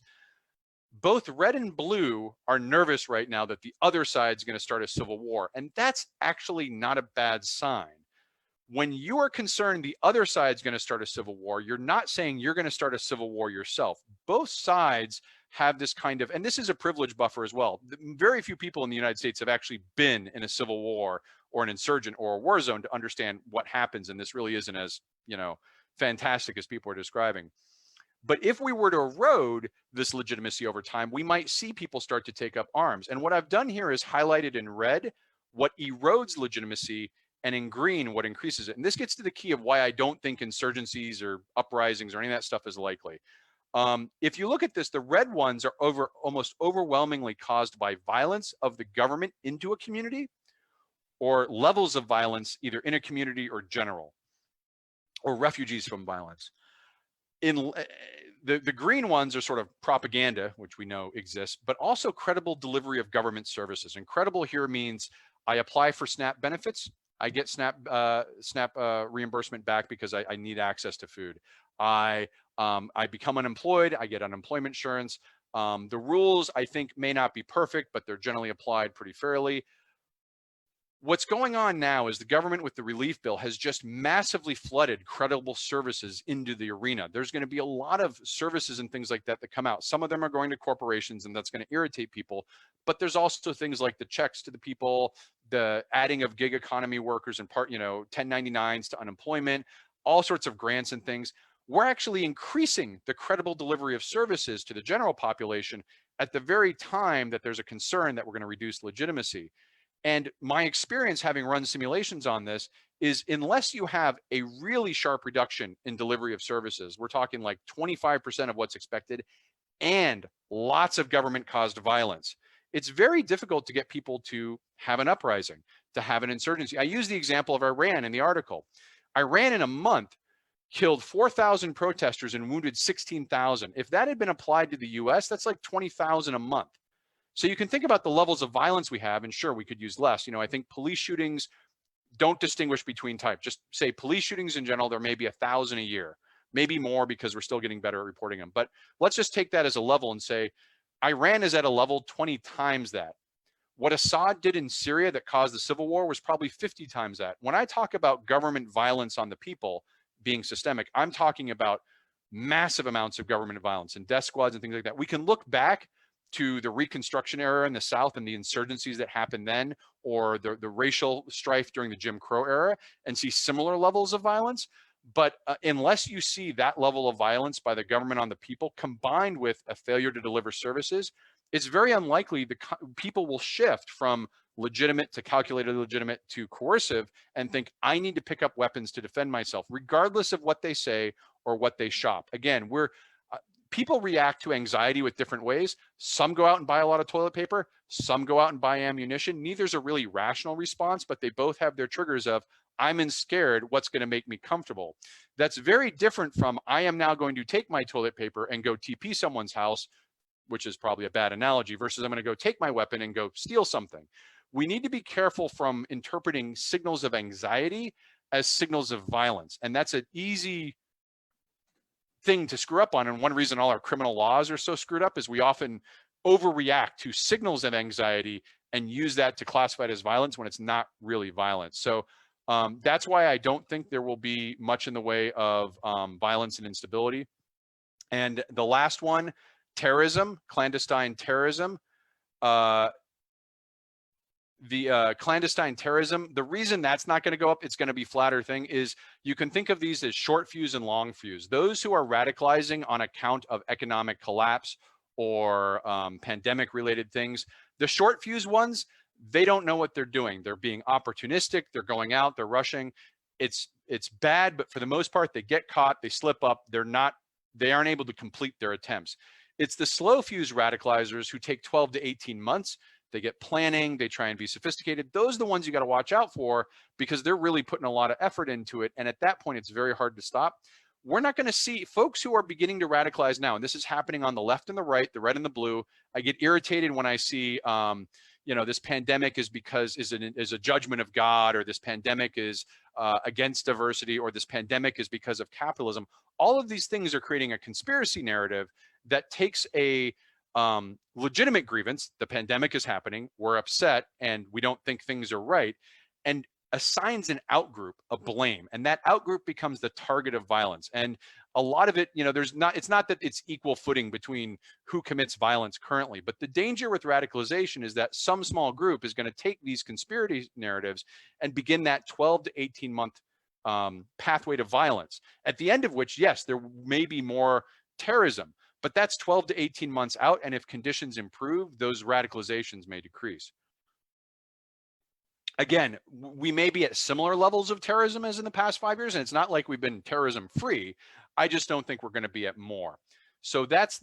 Speaker 1: Both red and blue are nervous right now that the other side's going to start a civil war. And that's actually not a bad sign. When you are concerned the other side's going to start a civil war, you're not saying you're going to start a civil war yourself. Both sides have this kind of, and this is a privilege buffer as well. Very few people in the United States have actually been in a civil war or an insurgent or a war zone to understand what happens. And this really isn't as, fantastic as people are describing. But if we were to erode this legitimacy over time, we might see people start to take up arms. And what I've done here is highlighted in red what erodes legitimacy, and in green what increases it. And this gets to the key of why I don't think insurgencies or uprisings or any of that stuff is likely. If you look at this, the red ones are almost overwhelmingly caused by violence of the government into a community, or levels of violence either in a community or general, or refugees from violence. In the green ones are sort of propaganda, which we know exists, but also credible delivery of government services. And credible here means I apply for SNAP benefits, I get SNAP reimbursement back because I need access to food. I I become unemployed, I get unemployment insurance. The rules, I think, may not be perfect, but they're generally applied pretty fairly. What's going on now is the government with the relief bill has just massively flooded credible services into the arena. There's going to be a lot of services and things like that that come out. Some of them are going to corporations, and that's going to irritate people. But there's also things like the checks to the people, the adding of gig economy workers and 1099s to unemployment, all sorts of grants and things. We're actually increasing the credible delivery of services to the general population at the very time that there's a concern that we're going to reduce legitimacy. And my experience having run simulations on this is unless you have a really sharp reduction in delivery of services, we're talking like 25% of what's expected, and lots of government caused violence, it's very difficult to get people to have an uprising, to have an insurgency. I use the example of Iran in the article. Iran in a month killed 4,000 protesters and wounded 16,000. If that had been applied to the US, that's like 20,000 a month. So you can think about the levels of violence we have, and sure, we could use less. I think police shootings don't distinguish between types. Just say police shootings in general, there may be 1,000 a year, maybe more because we're still getting better at reporting them. But let's just take that as a level and say Iran is at a level 20 times that. What Assad did in Syria that caused the civil war was probably 50 times that. When I talk about government violence on the people being systemic, I'm talking about massive amounts of government violence and death squads and things like that. We can look back to the Reconstruction era in the South and the insurgencies that happened then, or the racial strife during the Jim Crow era, and see similar levels of violence. But unless you see that level of violence by the government on the people combined with a failure to deliver services, it's very unlikely the people will shift from legitimate to calculated legitimate to coercive and think, I need to pick up weapons to defend myself, regardless of what they say or what they shop. Again, people react to anxiety with different ways. Some go out and buy a lot of toilet paper. Some go out and buy ammunition. Neither's a really rational response, but they both have their triggers of, I'm scared, what's going to make me comfortable? That's very different from, I am now going to take my toilet paper and go TP someone's house, which is probably a bad analogy, versus I'm going to go take my weapon and go steal something. We need to be careful from interpreting signals of anxiety as signals of violence. And that's an easy thing to screw up on. And one reason all our criminal laws are so screwed up is we often overreact to signals of anxiety and use that to classify it as violence when it's not really violence. So that's why I don't think there will be much in the way of violence and instability. And the last one, terrorism, clandestine terrorism. Clandestine terrorism, the reason that's not going to go up, it's going to be flatter thing, is you can think of these as short fuse and long fuse. Those who are radicalizing on account of economic collapse or pandemic related things, the short fuse ones, they don't know what they're doing. They're being opportunistic. They're going out, they're rushing. It's bad, but for the most part, they get caught, they slip up. They aren't able to complete their attempts. It's the slow fuse radicalizers who take 12 to 18 months. They get planning, they try and be sophisticated. Those are the ones you got to watch out for because they're really putting a lot of effort into it. And at that point, it's very hard to stop. We're not going to see folks who are beginning to radicalize now, and this is happening on the left and the right, the red and the blue. I get irritated when I see, this pandemic is a judgment of God, or this pandemic is against diversity, or this pandemic is because of capitalism. All of these things are creating a conspiracy narrative that takes a legitimate grievance. The pandemic is happening, we're upset, and we don't think things are right, and assigns an outgroup of blame, and that outgroup becomes the target of violence. And a lot of it, it's not that it's equal footing between who commits violence currently, but the danger with radicalization is that some small group is going to take these conspiracy narratives and begin that 12 to 18 month pathway to violence, at the end of which, yes, there may be more terrorism, but that's 12 to 18 months out. And if conditions improve, those radicalizations may decrease. Again, we may be at similar levels of terrorism as in the past 5 years, and it's not like we've been terrorism free. I just don't think we're going to be at more. So that's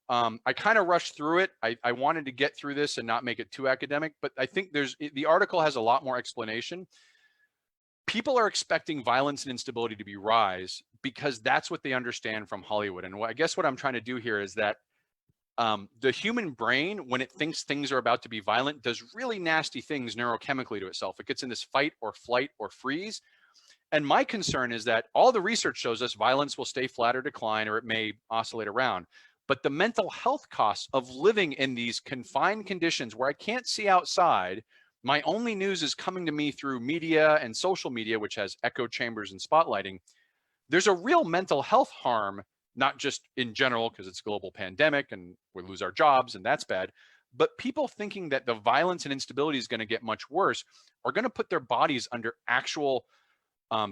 Speaker 1: I kind of rushed through it. I wanted to get through this and not make it too academic, but I think the article has a lot more explanation. People are expecting violence and instability to be rise because that's what they understand from Hollywood. And I guess what I'm trying to do here is that the human brain, when it thinks things are about to be violent, does really nasty things neurochemically to itself. It gets in this fight or flight or freeze. And my concern is that all the research shows us violence will stay flat or decline, or it may oscillate around. But the mental health costs of living in these confined conditions where I can't see outside, my only news is coming to me through media and social media, which has echo chambers and spotlighting. There's a real mental health harm, not just in general, because it's a global pandemic and we lose our jobs and that's bad, but people thinking that the violence and instability is going to get much worse are going to put their bodies under actual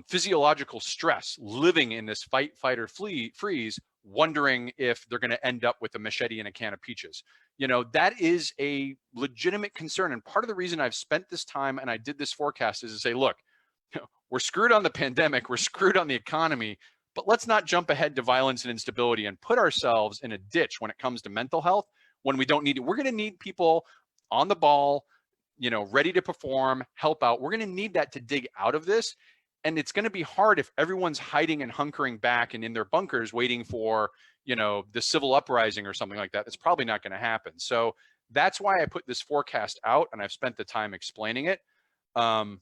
Speaker 1: physiological stress, living in this fight, fight, or freeze, wondering if they're going to end up with a machete and a can of peaches. You know, that is a legitimate concern. And part of the reason I've spent this time and I did this forecast is to say, look, we're screwed on the pandemic, we're screwed on the economy, but let's not jump ahead to violence and instability and put ourselves in a ditch when it comes to mental health when we don't need it. We're going to need people on the ball, you know, ready to perform, help out. We're going to need that to dig out of this. And it's going to be hard if everyone's hiding and hunkering back and in their bunkers waiting for, you know, the civil uprising or something like that. That's probably not going to happen. So that's why I put this forecast out and I've spent the time explaining it. And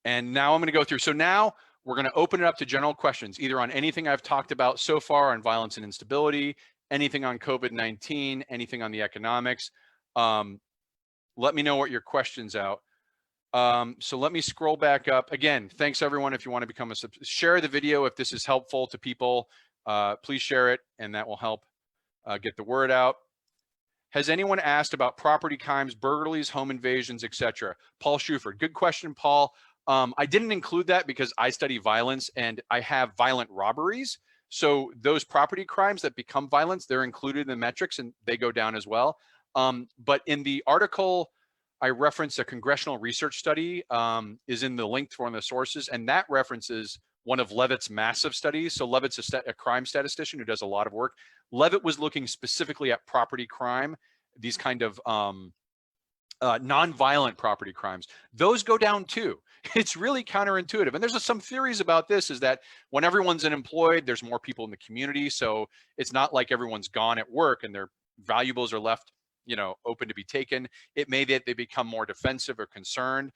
Speaker 1: now I'm going to go through. So now we're going to open it up to general questions, either on anything I've talked about so far on violence and instability, anything on COVID-19, anything on the economics. Let me know what your questions out. So let me scroll back up. Again, thanks everyone. If you want to become a share the video, if this is helpful to people, please share it and that will help get the word out. Has anyone asked about property crimes, burglaries, home invasions, etc.? Paul Schuford, good question, Paul. I didn't include that because I study violence and I have violent robberies. So those property crimes that become violence, they're included in the metrics and they go down as well. But in the article, I reference a congressional research study is in the link to one of the sources, and that references one of Levitt's massive studies. So Levitt's a crime statistician who does a lot of work. Levitt was looking specifically at property crime, these kind of non-violent property crimes. Those go down too. It's really counterintuitive. And there's some theories about this is that when everyone's unemployed, there's more people in the community. So it's not like everyone's gone at work and their valuables are left, you know, open to be taken. It may that they become more defensive or concerned.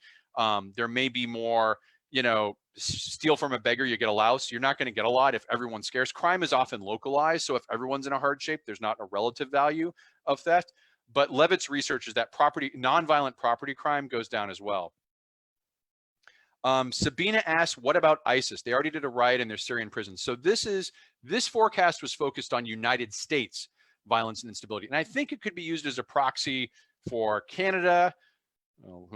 Speaker 1: There may be more, you know, steal from a beggar, you get a louse. You're not going to get a lot if everyone's scarce. Crime is often localized. So if everyone's in a hard shape, there's not a relative value of theft. But Levitt's research is that nonviolent property crime goes down as well. Sabina asked, what about ISIS? They already did a riot in their Syrian prisons. So this forecast was focused on United States violence and instability. And I think it could be used as a proxy for Canada. Oh,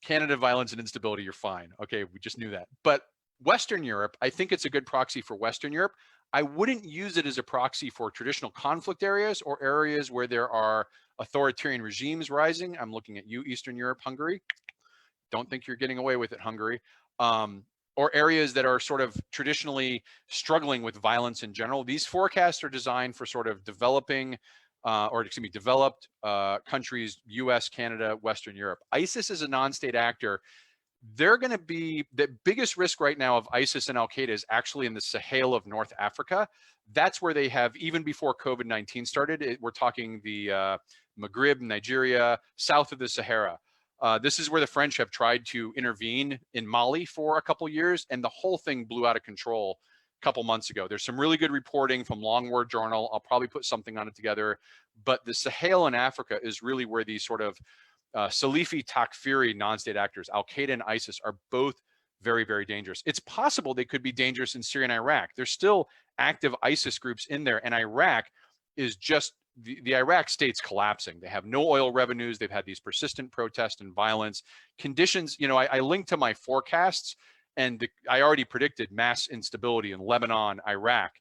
Speaker 1: Canada violence and instability, you're fine. Okay, we just knew that. But Western Europe, I think it's a good proxy for Western Europe. I wouldn't use it as a proxy for traditional conflict areas or areas where there are authoritarian regimes rising. I'm looking at you, Eastern Europe, Hungary. Don't think you're getting away with it, Hungary. Or areas that are sort of traditionally struggling with violence in general. These forecasts are designed for sort of developed countries, US, Canada, Western Europe. ISIS is a non-state actor. They're going to be the biggest risk right now of ISIS and Al-Qaeda is actually in the Sahel of North Africa. That's where they have, even before COVID-19 started, we're talking the Maghreb, Nigeria, south of the Sahara. This is where the French have tried to intervene in Mali for a couple years, and the whole thing blew out of control a couple months ago. There's some really good reporting from Long War Journal. I'll probably put something on it together. But the Sahel in Africa is really where these sort of Salifi Takfiri non-state actors, Al-Qaeda and ISIS, are both very, very dangerous. It's possible they could be dangerous in Syria and Iraq. There's still active ISIS groups in there, and Iraq is just the Iraq state's collapsing. They have no oil revenues. They've had these persistent protests and violence conditions. You know, I linked to my forecasts, and I already predicted mass instability in Lebanon, Iraq,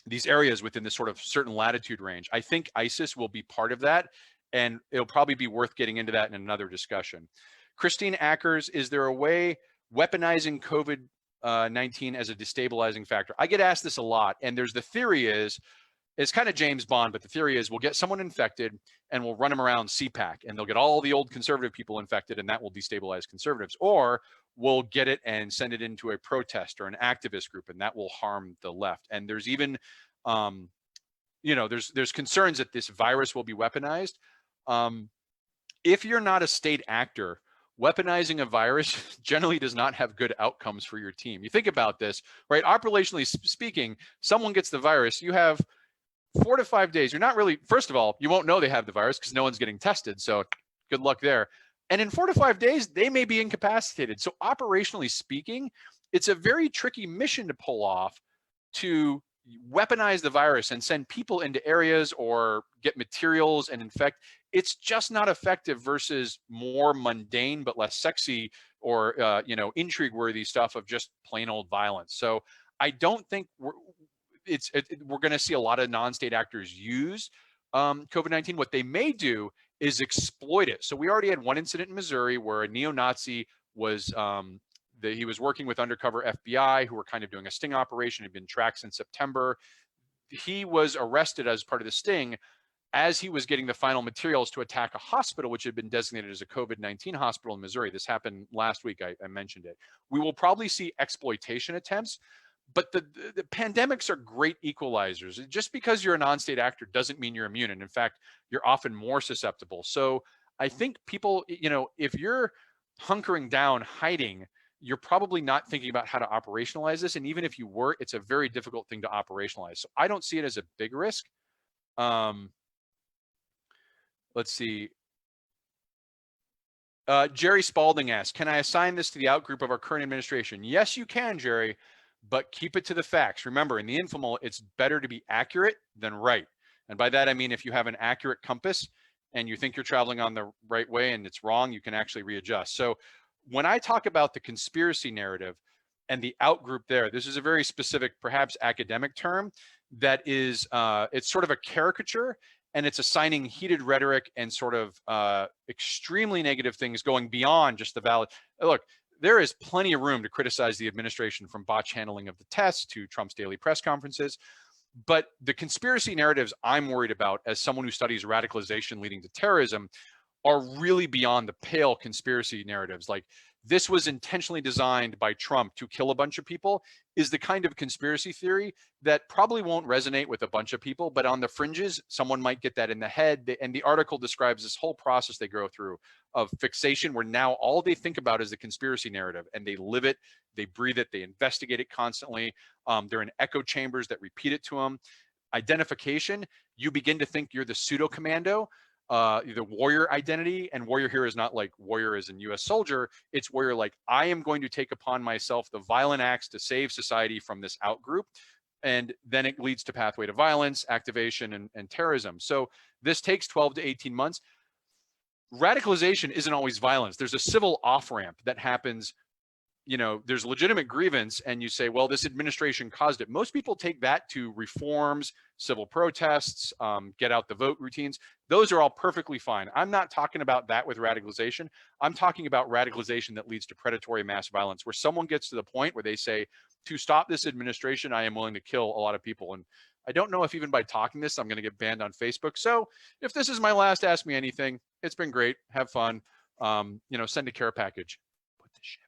Speaker 1: these areas within this sort of certain latitude range. I think ISIS will be part of that, and it'll probably be worth getting into that in another discussion. Christine Ackers, is there a way weaponizing COVID-19 as a destabilizing factor? I get asked this a lot, and there's the theory is, it's kind of James Bond, but the theory is we'll get someone infected and we'll run them around CPAC and they'll get all the old conservative people infected and that will destabilize conservatives. Or we'll get it and send it into a protest or an activist group and that will harm the left. And there's even, you know, there's concerns that this virus will be weaponized. If you're not a state actor, weaponizing a virus generally does not have good outcomes for your team. You think about this, right? Operationally speaking, someone gets the virus, you have 4 to 5 days. You're not really, first of all, you won't know they have the virus because no one's getting tested. So good luck there. And in 4 to 5 days, they may be incapacitated. So operationally speaking, it's a very tricky mission to pull off, to weaponize the virus and send people into areas or get materials and infect. It's just not effective versus more mundane but less sexy or intrigue worthy stuff of just plain old violence. So I don't think we're going to see a lot of non-state actors use COVID-19. What they may do is exploit it. So we already had one incident in Missouri where a neo-Nazi was he was working with undercover FBI who were kind of doing a sting operation. Had been tracked since September. He was arrested as part of the sting as he was getting the final materials to attack a hospital which had been designated as a COVID-19 hospital in Missouri. This happened last week. I mentioned it. We will probably see exploitation attempts, but the pandemics are great equalizers. Just because you're a non-state actor doesn't mean you're immune. And in fact, you're often more susceptible. So I think people, if you're hunkering down, hiding, you're probably not thinking about how to operationalize this. And even if you were, it's a very difficult thing to operationalize. So I don't see it as a big risk. Let's see. Jerry Spalding asks, can I assign this to the outgroup of our current administration? Yes, you can, Jerry, but keep it to the facts. Remember, in the informal, it's better to be accurate than right. And by that, I mean, if you have an accurate compass and you think you're traveling on the right way and it's wrong, you can actually readjust. So when I talk about the conspiracy narrative and the outgroup there, this is a very specific, perhaps academic term that is, it's sort of a caricature, and it's assigning heated rhetoric and sort of extremely negative things going beyond just the valid. Look, there is plenty of room to criticize the administration, from botch handling of the tests to Trump's daily press conferences. But the conspiracy narratives I'm worried about, as someone who studies radicalization leading to terrorism, are really beyond the pale conspiracy narratives. Like, this was intentionally designed by Trump to kill a bunch of people, is the kind of conspiracy theory that probably won't resonate with a bunch of people, but on the fringes, someone might get that in the head. And the article describes this whole process they go through of fixation, where now all they think about is the conspiracy narrative, and they live it, they breathe it, they investigate it constantly. They're in echo chambers that repeat it to them. Identification, you begin to think you're the pseudo commando. The warrior identity, and warrior here is not like warrior as in US soldier, it's warrior like, I am going to take upon myself the violent acts to save society from this outgroup. And then it leads to pathway to violence, activation, and terrorism. So this takes 12 to 18 months. Radicalization isn't always violence. There's a civil off-ramp that happens. There's legitimate grievance, and you say, well, this administration caused it. Most people take that to reforms, civil protests, get out the vote routines. Those are all perfectly fine. I'm not talking about that with radicalization. I'm talking about radicalization that leads to predatory mass violence, where someone gets to the point where they say, to stop this administration, I am willing to kill a lot of people. And I don't know if even by talking this, I'm going to get banned on Facebook. So if this is my last Ask Me Anything, it's been great. Have fun. Send a care package. Put the shit.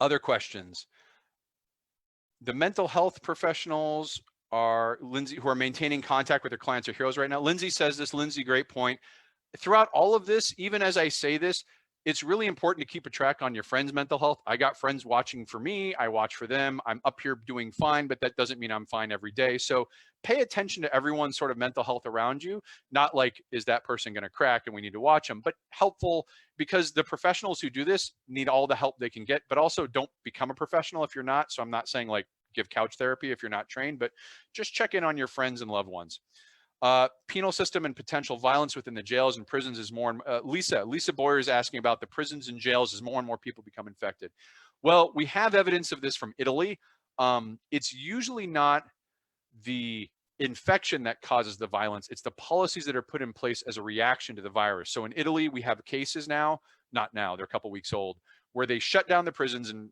Speaker 1: Other questions. The mental health professionals are, Lindsay, who are maintaining contact with their clients, are heroes right now. Lindsay says this. Lindsay, great point. Throughout all of this, even as I say this, it's really important to keep a track on your friends' mental health. I got friends watching for me. I watch for them. I'm up here doing fine, but that doesn't mean I'm fine every day. So pay attention to everyone's sort of mental health around you. Not like, is that person going to crack and we need to watch them, but helpful, because the professionals who do this need all the help they can get, but also don't become a professional if you're not. So I'm not saying like give couch therapy if you're not trained, but just check in on your friends and loved ones. Penal system and potential violence within the jails and prisons is more. Lisa Boyer is asking about the prisons and jails as more and more people become infected. Well, we have evidence of this from Italy. It's usually not the infection that causes the violence. It's the policies that are put in place as a reaction to the virus. So in Italy, we have cases now, not now, they're a couple weeks old, where they shut down the prisons and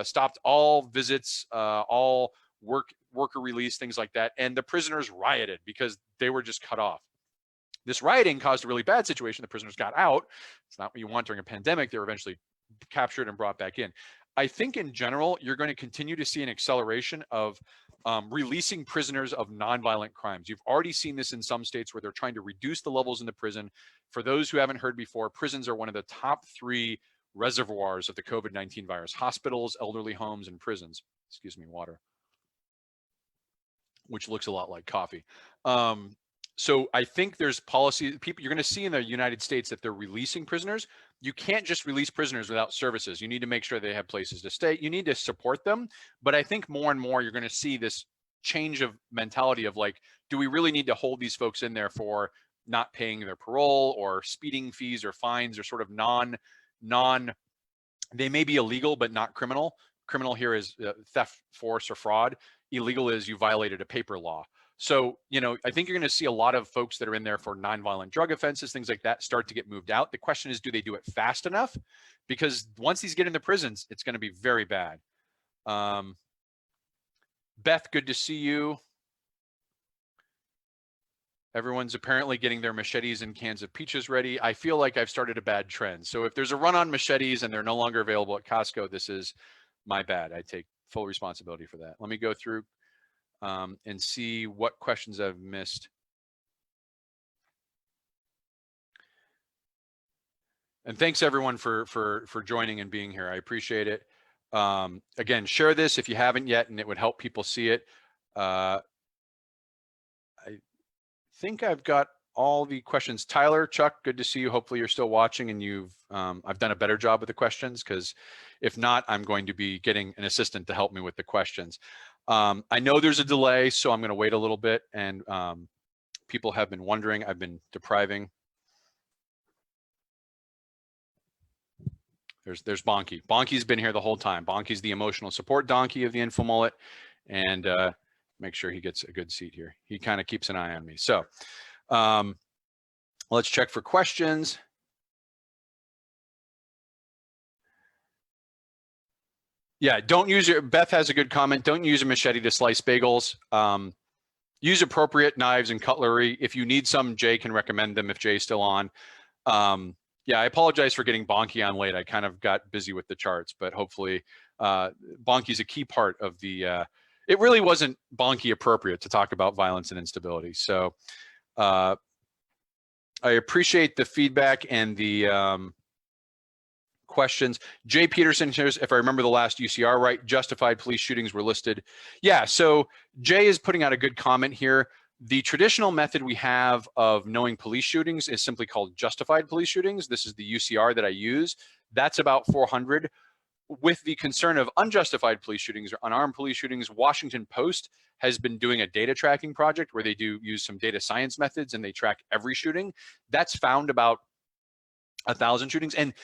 Speaker 1: stopped all visits, all worker release, things like that. And the prisoners rioted because they were just cut off. This rioting caused a really bad situation. The prisoners got out. It's not what you want during a pandemic. They were eventually captured and brought back in. I think in general, you're going to continue to see an acceleration of releasing prisoners of nonviolent crimes. You've already seen this in some states where they're trying to reduce the levels in the prison. For those who haven't heard before, prisons are one of the top 3 reservoirs of the COVID-19 virus: hospitals, elderly homes, and prisons. Excuse me, water, which looks a lot like coffee. So I think there's policy, people, you're going to see in the United States that they're releasing prisoners. You can't just release prisoners without services. You need to make sure they have places to stay. You need to support them. But I think more and more you're going to see this change of mentality of like, do we really need to hold these folks in there for not paying their parole or speeding fees or fines or sort of they may be illegal, but not criminal. Criminal here is theft, force, or fraud. Illegal is you violated a paper law. So, you know, I think you're going to see a lot of folks that are in there for nonviolent drug offenses, things like that, start to get moved out. The question is, do they do it fast enough? Because once these get into prisons, it's going to be very bad. Beth, good to see you. Everyone's apparently getting their machetes and cans of peaches ready. I feel like I've started a bad trend. So if there's a run on machetes and they're no longer available at Costco, this is my bad. I take full responsibility for that. Let me go through and see what questions I've missed. And thanks everyone for joining and being here. I appreciate it. Again, share this if you haven't yet, and it would help people see it. I think I've got all the questions. Tyler, Chuck, good to see you. Hopefully you're still watching and you've, I've done a better job with the questions, because if not, I'm going to be getting an assistant to help me with the questions. I know there's a delay, so I'm going to wait a little bit, and people have been wondering. I've been depriving. There's Bonky. Bonky's been here the whole time. Bonky's the emotional support donkey of the Info Mullet, and make sure he gets a good seat here. He kind of keeps an eye on me. So let's check for questions. Yeah, don't use your, Beth has a good comment. Don't use a machete to slice bagels. Use appropriate knives and cutlery. If you need some, Jay can recommend them if Jay's still on. Yeah, I apologize for getting Bonky on late. I kind of got busy with the charts, but hopefully Bonky's a key part of the, it really wasn't Bonky appropriate to talk about violence and instability. So I appreciate the feedback and the questions. Jay Peterson says, if I remember the last UCR right, justified police shootings were listed. Yeah, so Jay is putting out a good comment here. The traditional method we have of knowing police shootings is simply called justified police shootings. This is the UCR that I use. That's about 400. With the concern of unjustified police shootings or unarmed police shootings, Washington Post has been doing a data tracking project where they do use some data science methods and they track every shooting. That's found about 1,000 shootings, and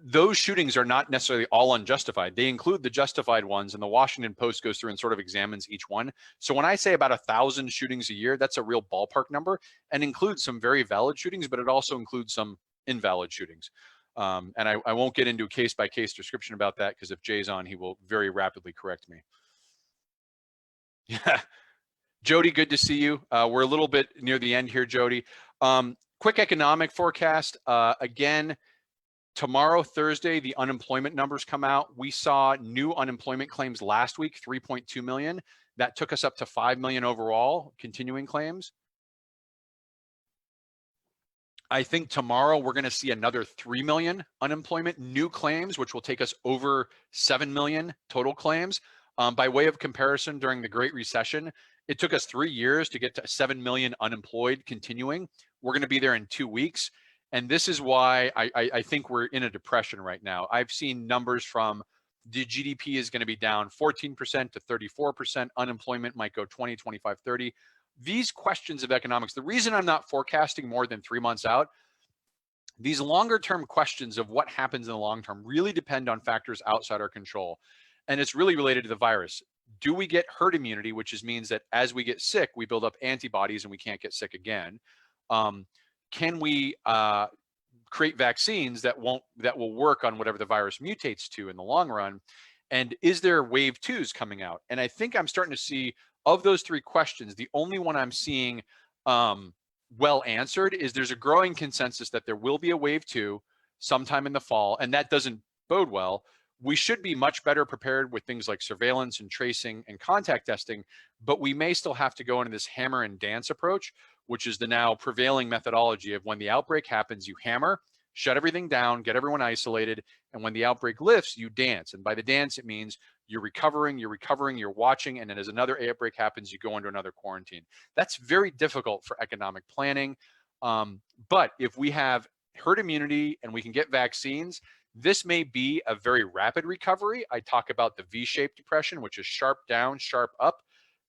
Speaker 1: those shootings are not necessarily all unjustified. They include the justified ones, and the Washington Post goes through and sort of examines each one. So when I say about 1,000 shootings a year, that's a real ballpark number, and includes some very valid shootings, but it also includes some invalid shootings. And I won't get into a case-by-case description about that, because if Jay's on, he will very rapidly correct me. Yeah, Jody, good to see you. We're a little bit near the end here, Jody. Quick economic forecast. Again, tomorrow, Thursday, the unemployment numbers come out. We saw new unemployment claims last week, 3.2 million. That took us up to 5 million overall, continuing claims. I think tomorrow we're going to see another 3 million unemployment new claims, which will take us over 7 million total claims. By way of comparison, during the Great Recession, it took us 3 years to get to 7 million unemployed continuing. We're going to be there in 2 weeks. And this is why I think we're in a depression right now. I've seen numbers from the GDP is going to be down 14% to 34%. Unemployment might go 20, 25, 30. These questions of economics, the reason I'm not forecasting more than 3 months out, these longer term questions of what happens in the long term really depend on factors outside our control. And it's really related to the virus. Do we get herd immunity, which means that as we get sick, we build up antibodies and we can't get sick again? Can we create vaccines that will work on whatever the virus mutates to in the long run? And is there wave 2s coming out? And I think I'm starting to see, of those 3 questions, the only one I'm seeing well answered is there's a growing consensus that there will be a wave 2 sometime in the fall, and that doesn't bode well. we should be much better prepared with things like surveillance and tracing and contact testing, but we may still have to go into this hammer and dance approach, which is the now prevailing methodology of when the outbreak happens, you hammer, shut everything down, get everyone isolated, and when the outbreak lifts, you dance. And by the dance, it means you're recovering, you're watching, and then as another outbreak happens, you go into another quarantine. That's very difficult for economic planning. But if we have herd immunity and we can get vaccines, this may be a very rapid recovery. I talk about the V-shaped depression, which is sharp down, sharp up.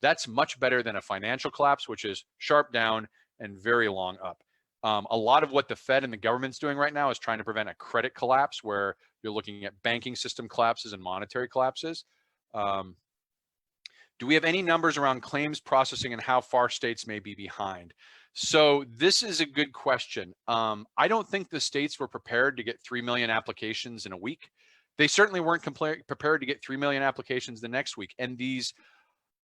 Speaker 1: That's much better than a financial collapse, which is sharp down and very long up. A lot of what the Fed and the government's doing right now is trying to prevent a credit collapse where you're looking at banking system collapses and monetary collapses. Do we have any numbers around claims processing and how far states may be behind? So this is a good question. I don't think the states were prepared to get 3 million applications in a week. They certainly weren't prepared to get 3 million applications the next week. And these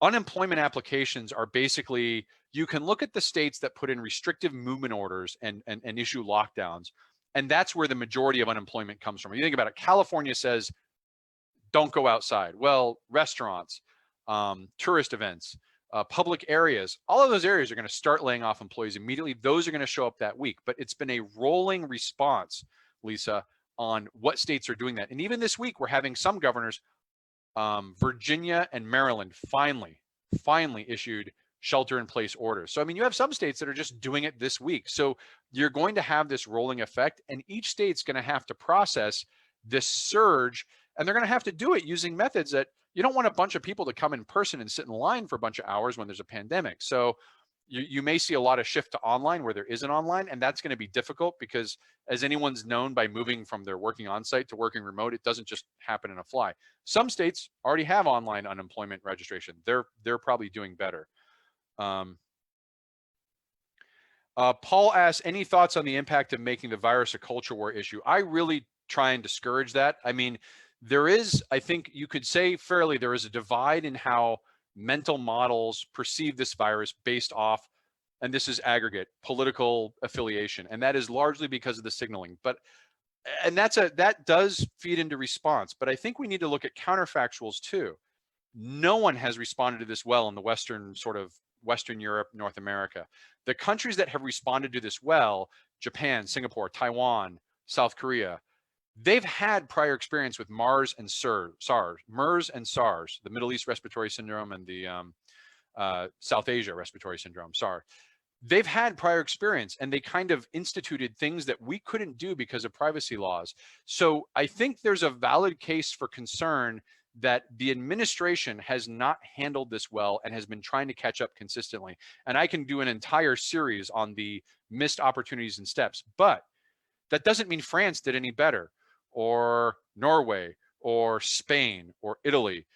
Speaker 1: unemployment applications are basically, you can look at the states that put in restrictive movement orders and issue lockdowns, and that's where the majority of unemployment comes from. If you think about it, California says, don't go outside. Well, restaurants, tourist events, public areas, all of those areas are going to start laying off employees immediately. Those are going to show up that week, but it's been a rolling response, Lisa, on what states are doing that. And even this week, we're having some governors, Virginia and Maryland finally issued shelter-in-place orders. So, I mean, you have some states that are just doing it this week. So you're going to have this rolling effect, and each state's going to have to process this surge, and they're going to have to do it using methods that you don't want a bunch of people to come in person and sit in line for a bunch of hours when there's a pandemic. So you may see a lot of shift to online where there isn't online, and that's going to be difficult because, as anyone's known, by moving from their working on site to working remote, it doesn't just happen in a fly. Some states already have online unemployment registration. They're probably doing better. Paul asks, any thoughts on the impact of making the virus a culture war issue? I really try and discourage that. I mean, there is, I think you could say fairly, there is a divide in how mental models perceive this virus based off, and this is aggregate, political affiliation. And that is largely because of the signaling. And that does feed into response. But I think we need to look at counterfactuals too. No one has responded to this well in the Western Europe, North America. The countries that have responded to this well, Japan, Singapore, Taiwan, South Korea, they've had prior experience with MERS and SARS, the Middle East Respiratory Syndrome and the South Asia Respiratory Syndrome, SARS. They've had prior experience, and they kind of instituted things that we couldn't do because of privacy laws. So I think there's a valid case for concern that the administration has not handled this well and has been trying to catch up consistently. And I can do an entire series on the missed opportunities and steps, but that doesn't mean France did any better, or Norway, or Spain, or Italy.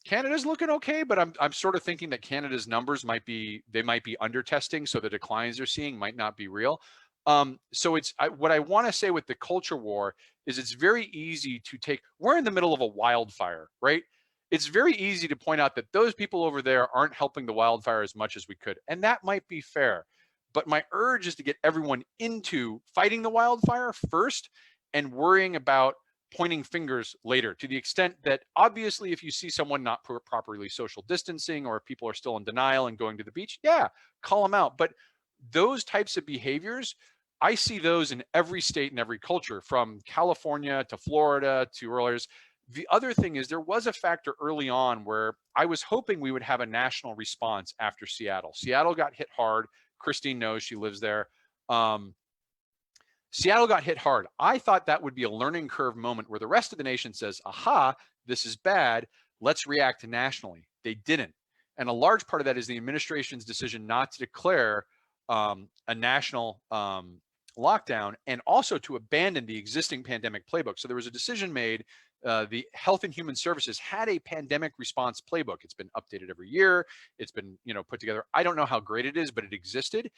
Speaker 1: Canada's looking okay, but I'm sort of thinking that Canada's numbers might be under testing, so the declines they're seeing might not be real. So what I want to say with the culture war is it's very easy to we're in the middle of a wildfire, right? It's very easy to point out that those people over there aren't helping the wildfire as much as we could, and that might be fair. But my urge is to get everyone into fighting the wildfire first and worrying about pointing fingers later, to the extent that obviously if you see someone not properly social distancing, or if people are still in denial and going to the beach, yeah, call them out. But those types of behaviors, I see those in every state and every culture, from California to Florida to others. The other thing is, there was a factor early on where I was hoping we would have a national response after Seattle. Seattle got hit hard. Christine knows, she lives there. Seattle got hit hard. I thought that would be a learning curve moment where the rest of the nation says, aha, this is bad, let's react nationally. They didn't. And a large part of that is the administration's decision not to declare a national lockdown, and also to abandon the existing pandemic playbook. So there was a decision made. The Health and Human Services had a pandemic response playbook. It's been updated every year. It's been, put together. I don't know how great it is, but it existed.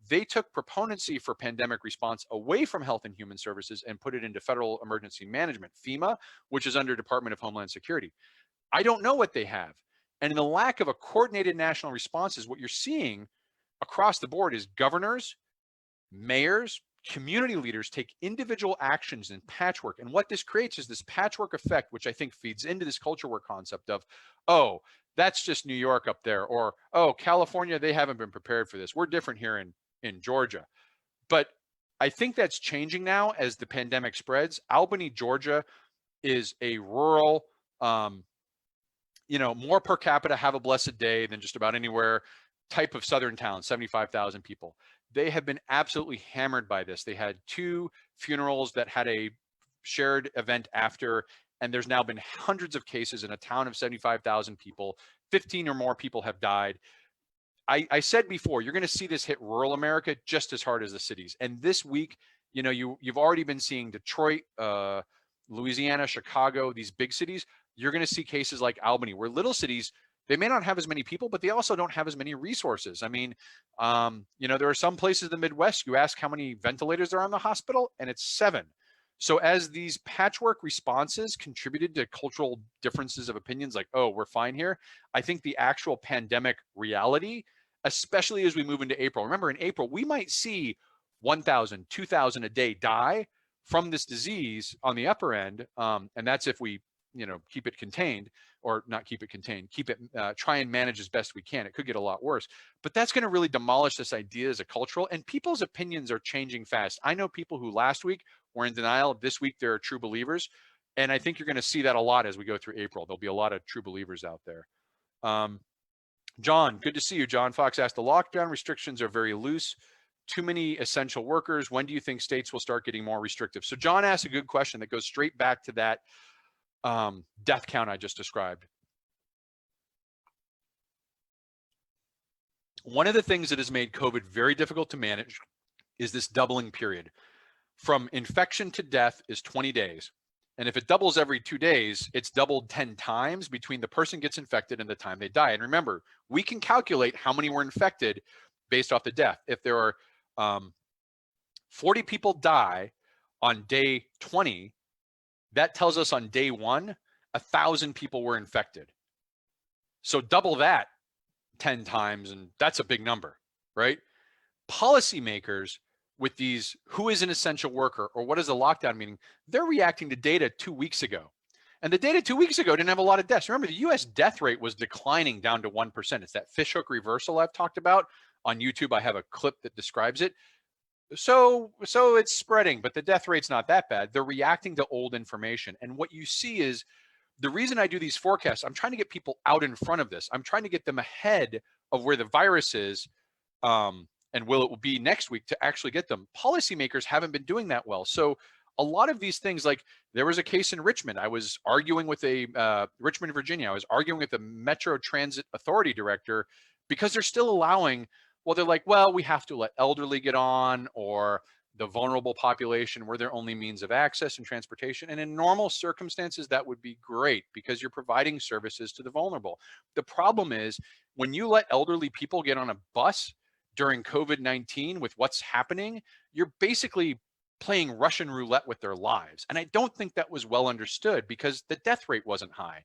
Speaker 1: They took proponency for pandemic response away from Health and Human Services and put it into Federal Emergency Management, FEMA, which is under Department of Homeland Security. I don't know what they have. And in the lack of a coordinated national response, is what you're seeing across the board is governors, mayors, community leaders take individual actions and patchwork. And what this creates is this patchwork effect, which I think feeds into this culture war concept of, oh, that's just New York up there, or, oh, California, they haven't been prepared for this. We're different here in Georgia. But I think that's changing now as the pandemic spreads. Albany, Georgia is a rural, more per capita, have a blessed day than just about anywhere type of southern town, 75,000 people. They have been absolutely hammered by this. They had 2 funerals that had a shared event after, and there's now been hundreds of cases in a town of 75,000 people. 15 or more people have died. I said before, you're going to see this hit rural America just as hard as the cities. And this week, you've already been seeing Detroit, Louisiana, Chicago, these big cities. You're going to see cases like Albany, where little cities, they may not have as many people, but they also don't have as many resources. I mean, there are some places in the Midwest, you ask how many ventilators there are in the hospital, and it's 7. So as these patchwork responses contributed to cultural differences of opinions, like, oh, we're fine here, I think the actual pandemic reality, especially as we move into April. Remember, in April, we might see 1,000, 2,000 a day die from this disease on the upper end. And that's if we, keep it contained, or not keep it contained, keep it, try and manage as best we can. It could get a lot worse, but that's going to really demolish this idea as a cultural, and people's opinions are changing fast. I know people who last week were in denial. This week, they're true believers. And I think you're going to see that a lot as we go through April. There'll be a lot of true believers out there. John, good to see you. John Fox asked, the lockdown restrictions are very loose. Too many essential workers. When do you think states will start getting more restrictive? So John asked a good question that goes straight back to that death count I just described. One of the things that has made COVID very difficult to manage is this doubling period. From infection to death is 20 days. And if it doubles every 2 days, it's doubled 10 times between the person gets infected and the time they die. And remember, we can calculate how many were infected based off the death. If there are 40 people die on day 20, that tells us on day 1, 1,000 people were infected. So double that 10 times, and that's a big number, right? Policymakers with these, who is an essential worker or what is a lockdown meaning, they're reacting to data 2 weeks ago. And the data 2 weeks ago didn't have a lot of deaths. Remember, the US death rate was declining down to 1%. It's that fishhook reversal I've talked about. On YouTube, I have a clip that describes it. So it's spreading, but the death rate's not that bad. They're reacting to old information. And what you see is, the reason I do these forecasts, I'm trying to get people out in front of this. I'm trying to get them ahead of where the virus is, and will it be next week to actually get them. Policymakers haven't been doing that well. So a lot of these things, like there was a case in Richmond. I was arguing with Richmond, Virginia. I was arguing with the Metro Transit Authority director because they're still allowing, they're like, we have to let elderly get on, or the vulnerable population were their only means of access and transportation. And in normal circumstances, that would be great because you're providing services to the vulnerable. The problem is when you let elderly people get on a bus during COVID-19 with what's happening, you're basically playing Russian roulette with their lives. And I don't think that was well understood because the death rate wasn't high.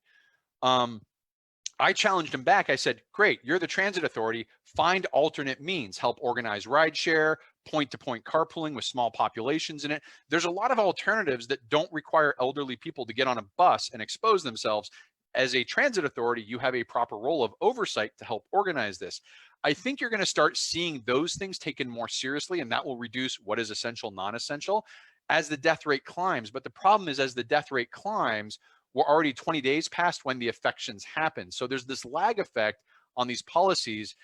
Speaker 1: I challenged him back. I said, great, you're the transit authority. Find alternate means, help organize rideshare, point-to-point carpooling with small populations in it. There's a lot of alternatives that don't require elderly people to get on a bus and expose themselves. As a transit authority, you have a proper role of oversight to help organize this. I think you're going to start seeing those things taken more seriously, and that will reduce what is essential, non-essential, as the death rate climbs. But the problem is, as the death rate climbs, we're already 20 days past when the infections happen. So there's this lag effect on these policies.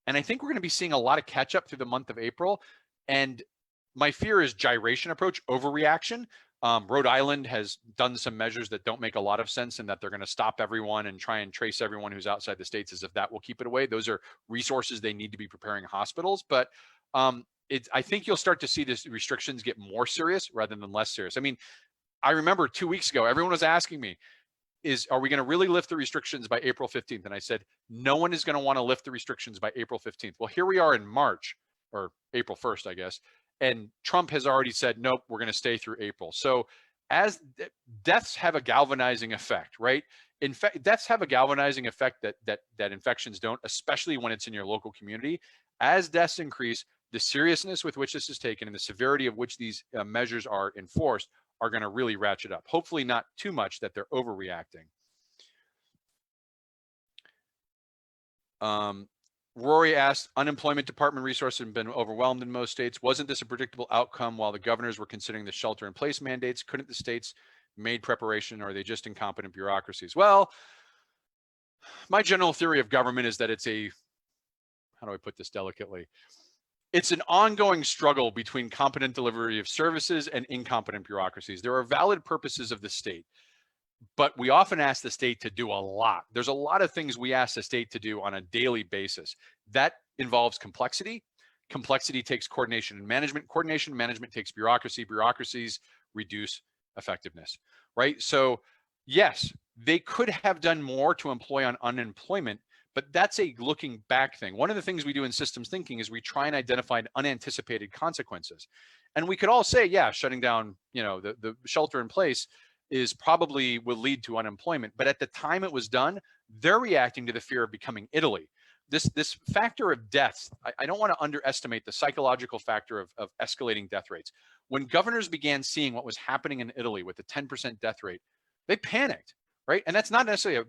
Speaker 1: And I think we're going to be seeing a lot of catch up through the month of April. And my fear is gyration approach, overreaction. Rhode Island has done some measures that don't make a lot of sense, and that they're going to stop everyone and try and trace everyone who's outside the states, as if that will keep it away. Those are resources they need to be preparing hospitals. But I think you'll start to see these restrictions get more serious rather than less serious. I mean, I remember 2 weeks ago, everyone was asking me, are we going to really lift the restrictions by April 15th? And I said, no one is going to want to lift the restrictions by April 15th. Well, here we are in March, or April 1st, I guess. And Trump has already said, nope, we're going to stay through April. So as deaths have a galvanizing effect, right? In fact, deaths have a galvanizing effect that infections don't, especially when it's in your local community. As deaths increase, the seriousness with which this is taken and the severity of which these measures are enforced are going to really ratchet up. Hopefully not too much that they're overreacting. Rory asked, unemployment department resources have been overwhelmed in most states. Wasn't this a predictable outcome while the governors were considering the shelter in place mandates? Couldn't the states made preparation, or are they just incompetent bureaucracies? Well, my general theory of government is that it's a, how do I put this delicately? It's an ongoing struggle between competent delivery of services and incompetent bureaucracies. There are valid purposes of the state, but we often ask the state to do a lot. There's a lot of things we ask the state to do on a daily basis. That involves complexity. Complexity takes coordination and management. Coordination and management takes bureaucracy. Bureaucracies reduce effectiveness, right? So yes, they could have done more to employ on unemployment, but that's a looking back thing. One of the things we do in systems thinking is we try and identify unanticipated consequences. And we could all say, yeah, shutting down, the shelter in place is probably will lead to unemployment. But at the time it was done, they're reacting to the fear of becoming Italy. This factor of deaths, I don't want to underestimate the psychological factor of escalating death rates. When governors began seeing what was happening in Italy with the 10% death rate, they panicked, right? And that's not necessarily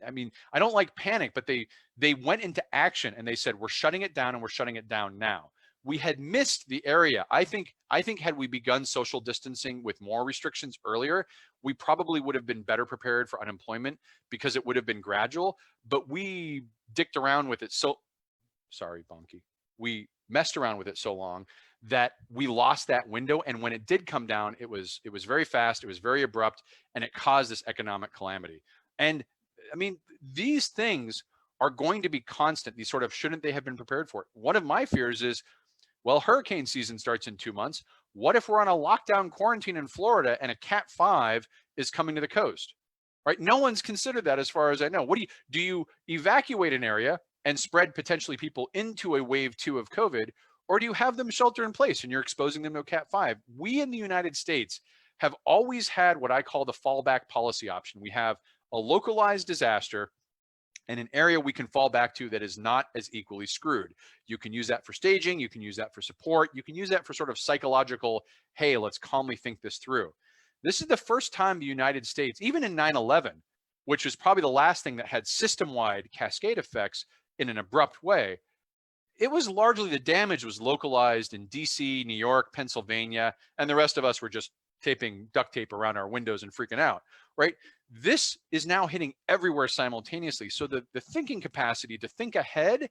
Speaker 1: I don't like panic, but they went into action and they said, we're shutting it down and we're shutting it down now. We had missed the area. I think had we begun social distancing with more restrictions earlier, we probably would have been better prepared for unemployment because it would have been gradual, but we dicked around with it. Sorry, Bonky. We messed around with it so long that we lost that window. And when it did come down, it was very fast, it was very abrupt, and it caused this economic calamity. And these things are going to be constant. These sort of, shouldn't they have been prepared for it? One of my fears is, well, hurricane season starts in 2 months. What if we're on a lockdown quarantine in Florida and a Cat 5 is coming to the coast, right? No one's considered that as far as I know. Do you evacuate an area and spread potentially people into a wave 2 of COVID, or do you have them shelter in place and you're exposing them to a Cat 5? We in the United States have always had what I call the fallback policy option. We have a localized disaster and an area we can fall back to that is not as equally screwed. You can use that for staging, you can use that for support, you can use that for sort of psychological, hey, let's calmly think this through. This is the first time the United States, even in 9/11, which was probably the last thing that had system-wide cascade effects in an abrupt way, it was largely, the damage was localized in DC, New York, Pennsylvania, and the rest of us were just taping duct tape around our windows and freaking out, right? This is now hitting everywhere simultaneously. So the thinking capacity to think ahead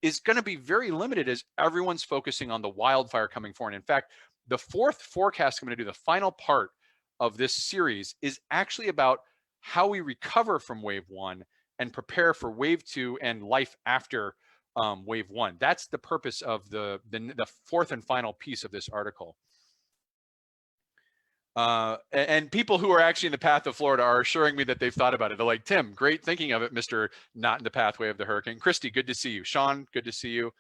Speaker 1: is going to be very limited as everyone's focusing on the wildfire coming forward. In fact, the fourth forecast I'm going to do, the final part of this series, is actually about how we recover from wave 1 and prepare for wave 2 and life after wave 1. That's the purpose of the fourth and final piece of this article. And people who are actually in the path of Florida are assuring me that they've thought about it. They're like, Tim, great thinking of it, Mr. Not in the pathway of the hurricane. Christy, good to see you. Sean, good to see you.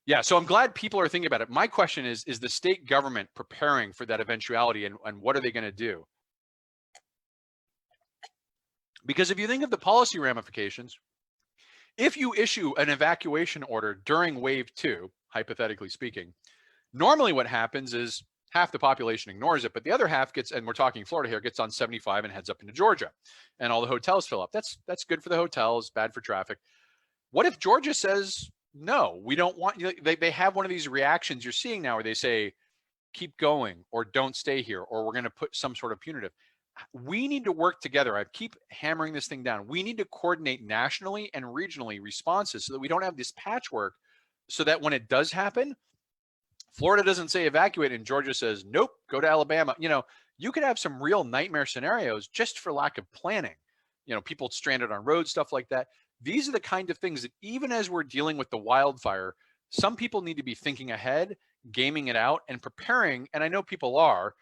Speaker 1: Yeah, so I'm glad people are thinking about it. My question is the state government preparing for that eventuality, and what are they going to do? Because if you think of the policy ramifications, if you issue an evacuation order during wave 2, hypothetically speaking, normally what happens is half the population ignores it, but the other half gets, and we're talking Florida here, gets on 75 and heads up into Georgia, and all the hotels fill up. That's good for the hotels, bad for traffic. What if Georgia says, no, we don't want you? They have one of these reactions you're seeing now where they say, keep going, or don't stay here, or we're going to put some sort of punitive. We need to work together. I keep hammering this thing down. We need to coordinate nationally and regionally responses so that we don't have this patchwork, so that when it does happen, Florida doesn't say evacuate and Georgia says, nope, go to Alabama. You could have some real nightmare scenarios just for lack of planning. People stranded on roads, stuff like that. These are the kind of things that even as we're dealing with the wildfire, some people need to be thinking ahead, gaming it out, and preparing. And I know people are.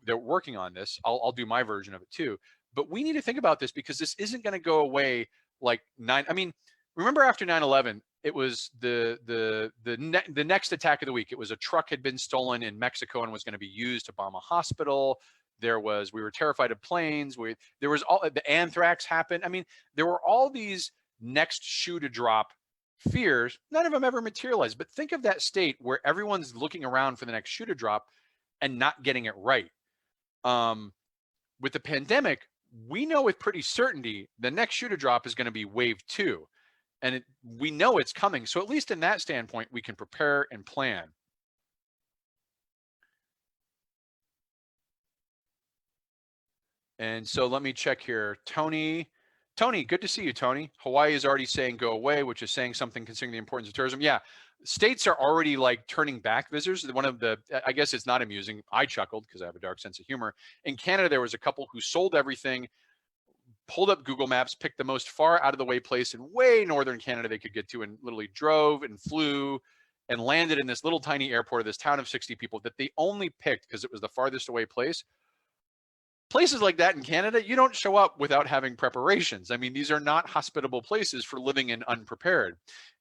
Speaker 1: They're working on this. I'll do my version of it too. But we need to think about this because this isn't going to go away like remember after 9/11, it was the next attack of the week. It was a truck had been stolen in Mexico and was going to be used to bomb a hospital. We were terrified of planes. There was all the anthrax happened. There were all these next shoe to drop fears, none of them ever materialized. But think of that state where everyone's looking around for the next shoe to drop and not getting it right. With the pandemic, we know with pretty certainty the next shoe to drop is going to be wave 2. And we know it's coming. So at least in that standpoint, we can prepare and plan. And so let me check here. Tony, good to see you, Tony. Hawaii is already saying go away, which is saying something considering the importance of tourism. Yeah, states are already like turning back visitors. One of the, I guess it's not amusing. I chuckled because I have a dark sense of humor. In Canada, there was a couple who sold everything, pulled up Google Maps, picked the most far out of the way place in way northern Canada they could get to, and literally drove and flew and landed in this little tiny airport of this town of 60 people that they only picked because it was the farthest away place. Places like that in Canada, you don't show up without having preparations. I mean, these are not hospitable places for living in unprepared.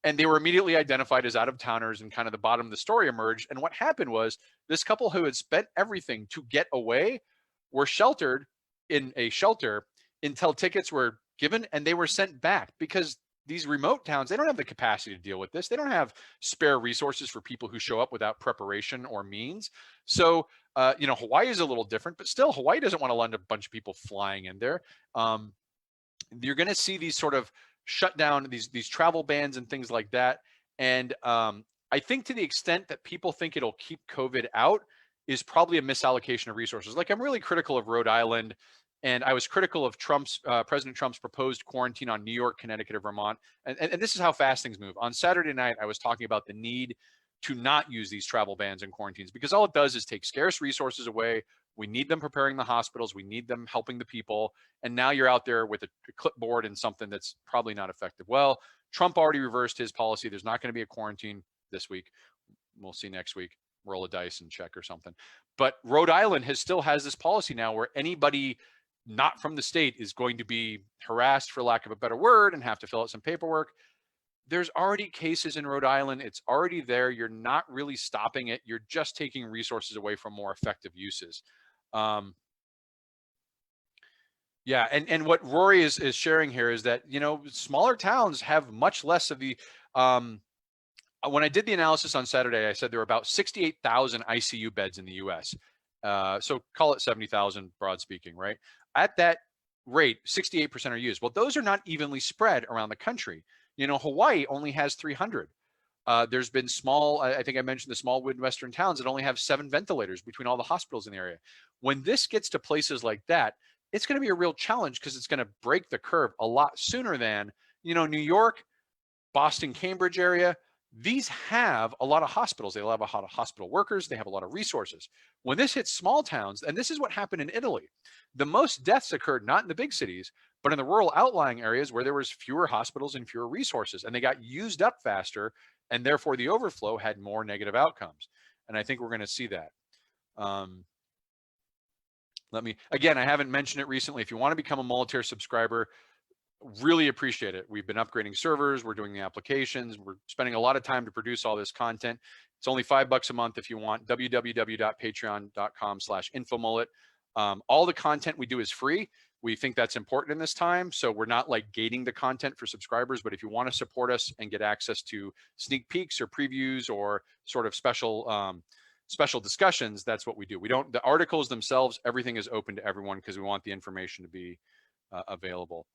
Speaker 1: And they were immediately identified as out-of-towners, and kind of the bottom of the story emerged. And what happened was this couple who had spent everything to get away were sheltered in a shelter until tickets were given, and they were sent back because these remote towns, they don't have the capacity to deal with this. They don't have spare resources for people who show up without preparation or means. So, Hawaii is a little different, but still Hawaii doesn't want to lend a bunch of people flying in there. You're going to see these sort of shut down, these travel bans and things like that. And I think to the extent that people think it'll keep COVID out is probably a misallocation of resources. Like, I'm really critical of Rhode Island, and I was critical of President Trump's proposed quarantine on New York, Connecticut, or Vermont. And this is how fast things move. On Saturday night, I was talking about the need to not use these travel bans and quarantines, because all it does is take scarce resources away. We need them preparing the hospitals. We need them helping the people. And now you're out there with a clipboard and something that's probably not effective. Well, Trump already reversed his policy. There's not going to be a quarantine this week. We'll see next week. Roll a dice and check or something. But Rhode Island still has this policy now where anybody not from the state is going to be harassed, for lack of a better word, and have to fill out some paperwork. There's already cases in Rhode Island. It's already there. You're not really stopping it. You're just taking resources away from more effective uses. Yeah, and what Rory is sharing here is that, smaller towns have much less of the, when I did the analysis on Saturday, I said there were about 68,000 ICU beds in the US. So call it 70,000 broad speaking, right? At that rate, 68% are used. Well, those are not evenly spread around the country. Hawaii only has 300. There's been small, I think I mentioned the small Midwestern towns that only have 7 ventilators between all the hospitals in the area. When this gets to places like that, it's going to be a real challenge because it's going to break the curve a lot sooner than, New York, Boston, Cambridge area. These have a lot of hospitals. They have a lot of hospital workers. They have a lot of resources. When this hits small towns, and this is what happened in Italy, the most deaths occurred not in the big cities, but in the rural outlying areas where there was fewer hospitals and fewer resources, and they got used up faster, and therefore the overflow had more negative outcomes. And I think we're going to see that. Again, I haven't mentioned it recently. If you want to become a Mulitaire subscriber, really appreciate it. We've been upgrading servers. We're doing the applications. We're spending a lot of time to produce all this content. It's only $5 a month if you want. www.patreon.com/infomullet. All the content we do is free. We think that's important in this time. So we're not like gating the content for subscribers, but if you want to support us and get access to sneak peeks or previews or sort of special discussions, that's what we do. The articles themselves, everything is open to everyone because we want the information to be available.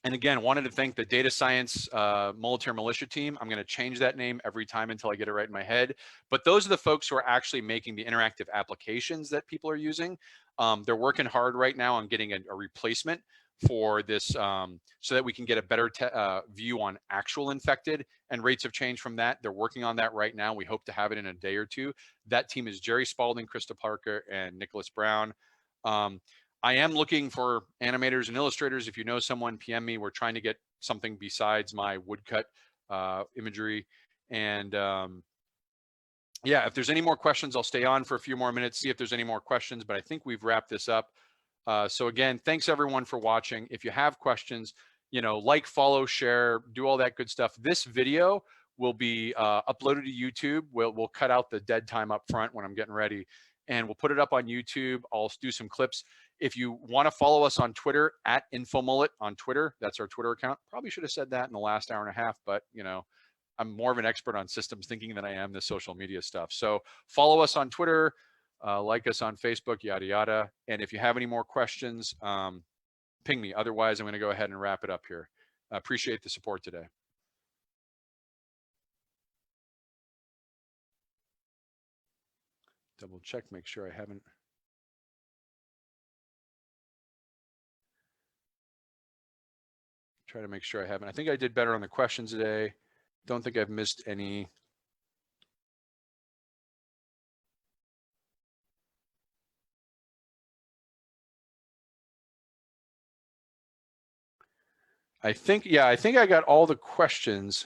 Speaker 1: And again, wanted to thank the data science Mulitaire militia team. I'm going to change that name every time until I get it right in my head. But those are the folks who are actually making the interactive applications that people are using. They're working hard right now on getting a replacement for this so that we can get a better view on actual infected and rates of change from that. They're working on that right now. We hope to have it in a day or two. That team is Jerry Spalding, Krista Parker, and Nicholas Brown. I am looking for animators and illustrators. If you know someone, PM me. We're trying to get something besides my woodcut imagery. And yeah, if there's any more questions, I'll stay on for a few more minutes, see if there's any more questions, but I think we've wrapped this up. So again, thanks everyone for watching. If you have questions, like, follow, share, do all that good stuff. This video will be uploaded to YouTube. We'll cut out the dead time up front when I'm getting ready, and we'll put it up on YouTube. I'll do some clips. If you want to follow us on Twitter, at Infomullet on Twitter, that's our Twitter account. Probably should have said that in the last hour and a half, but you know, I'm more of an expert on systems thinking than I am the social media stuff. So follow us on Twitter, like us on Facebook, yada, yada. And if you have any more questions, ping me. Otherwise, I'm going to go ahead and wrap it up here. I appreciate the support today. Double check, make sure I haven't. Try to make sure I haven't. I think I did better on the questions today. Don't think I've missed any. I think I got all the questions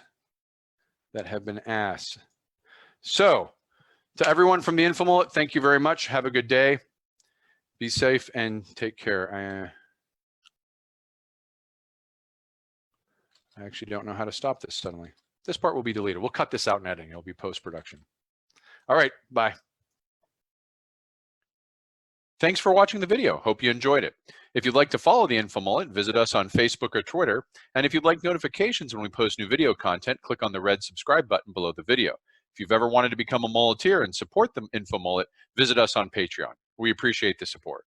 Speaker 1: that have been asked. So to everyone from the Infomullet, thank you very much. Have a good day. Be safe and take care. I actually don't know how to stop this suddenly. This part will be deleted. We'll cut this out in editing. It'll be post-production. All right, bye. Thanks for watching the video. Hope you enjoyed it. If you'd like to follow the Infomullet, visit us on Facebook or Twitter. And if you'd like notifications when we post new video content, click on the red subscribe button below the video. If you've ever wanted to become a mulleteer and support the Infomullet, visit us on Patreon. We appreciate the support.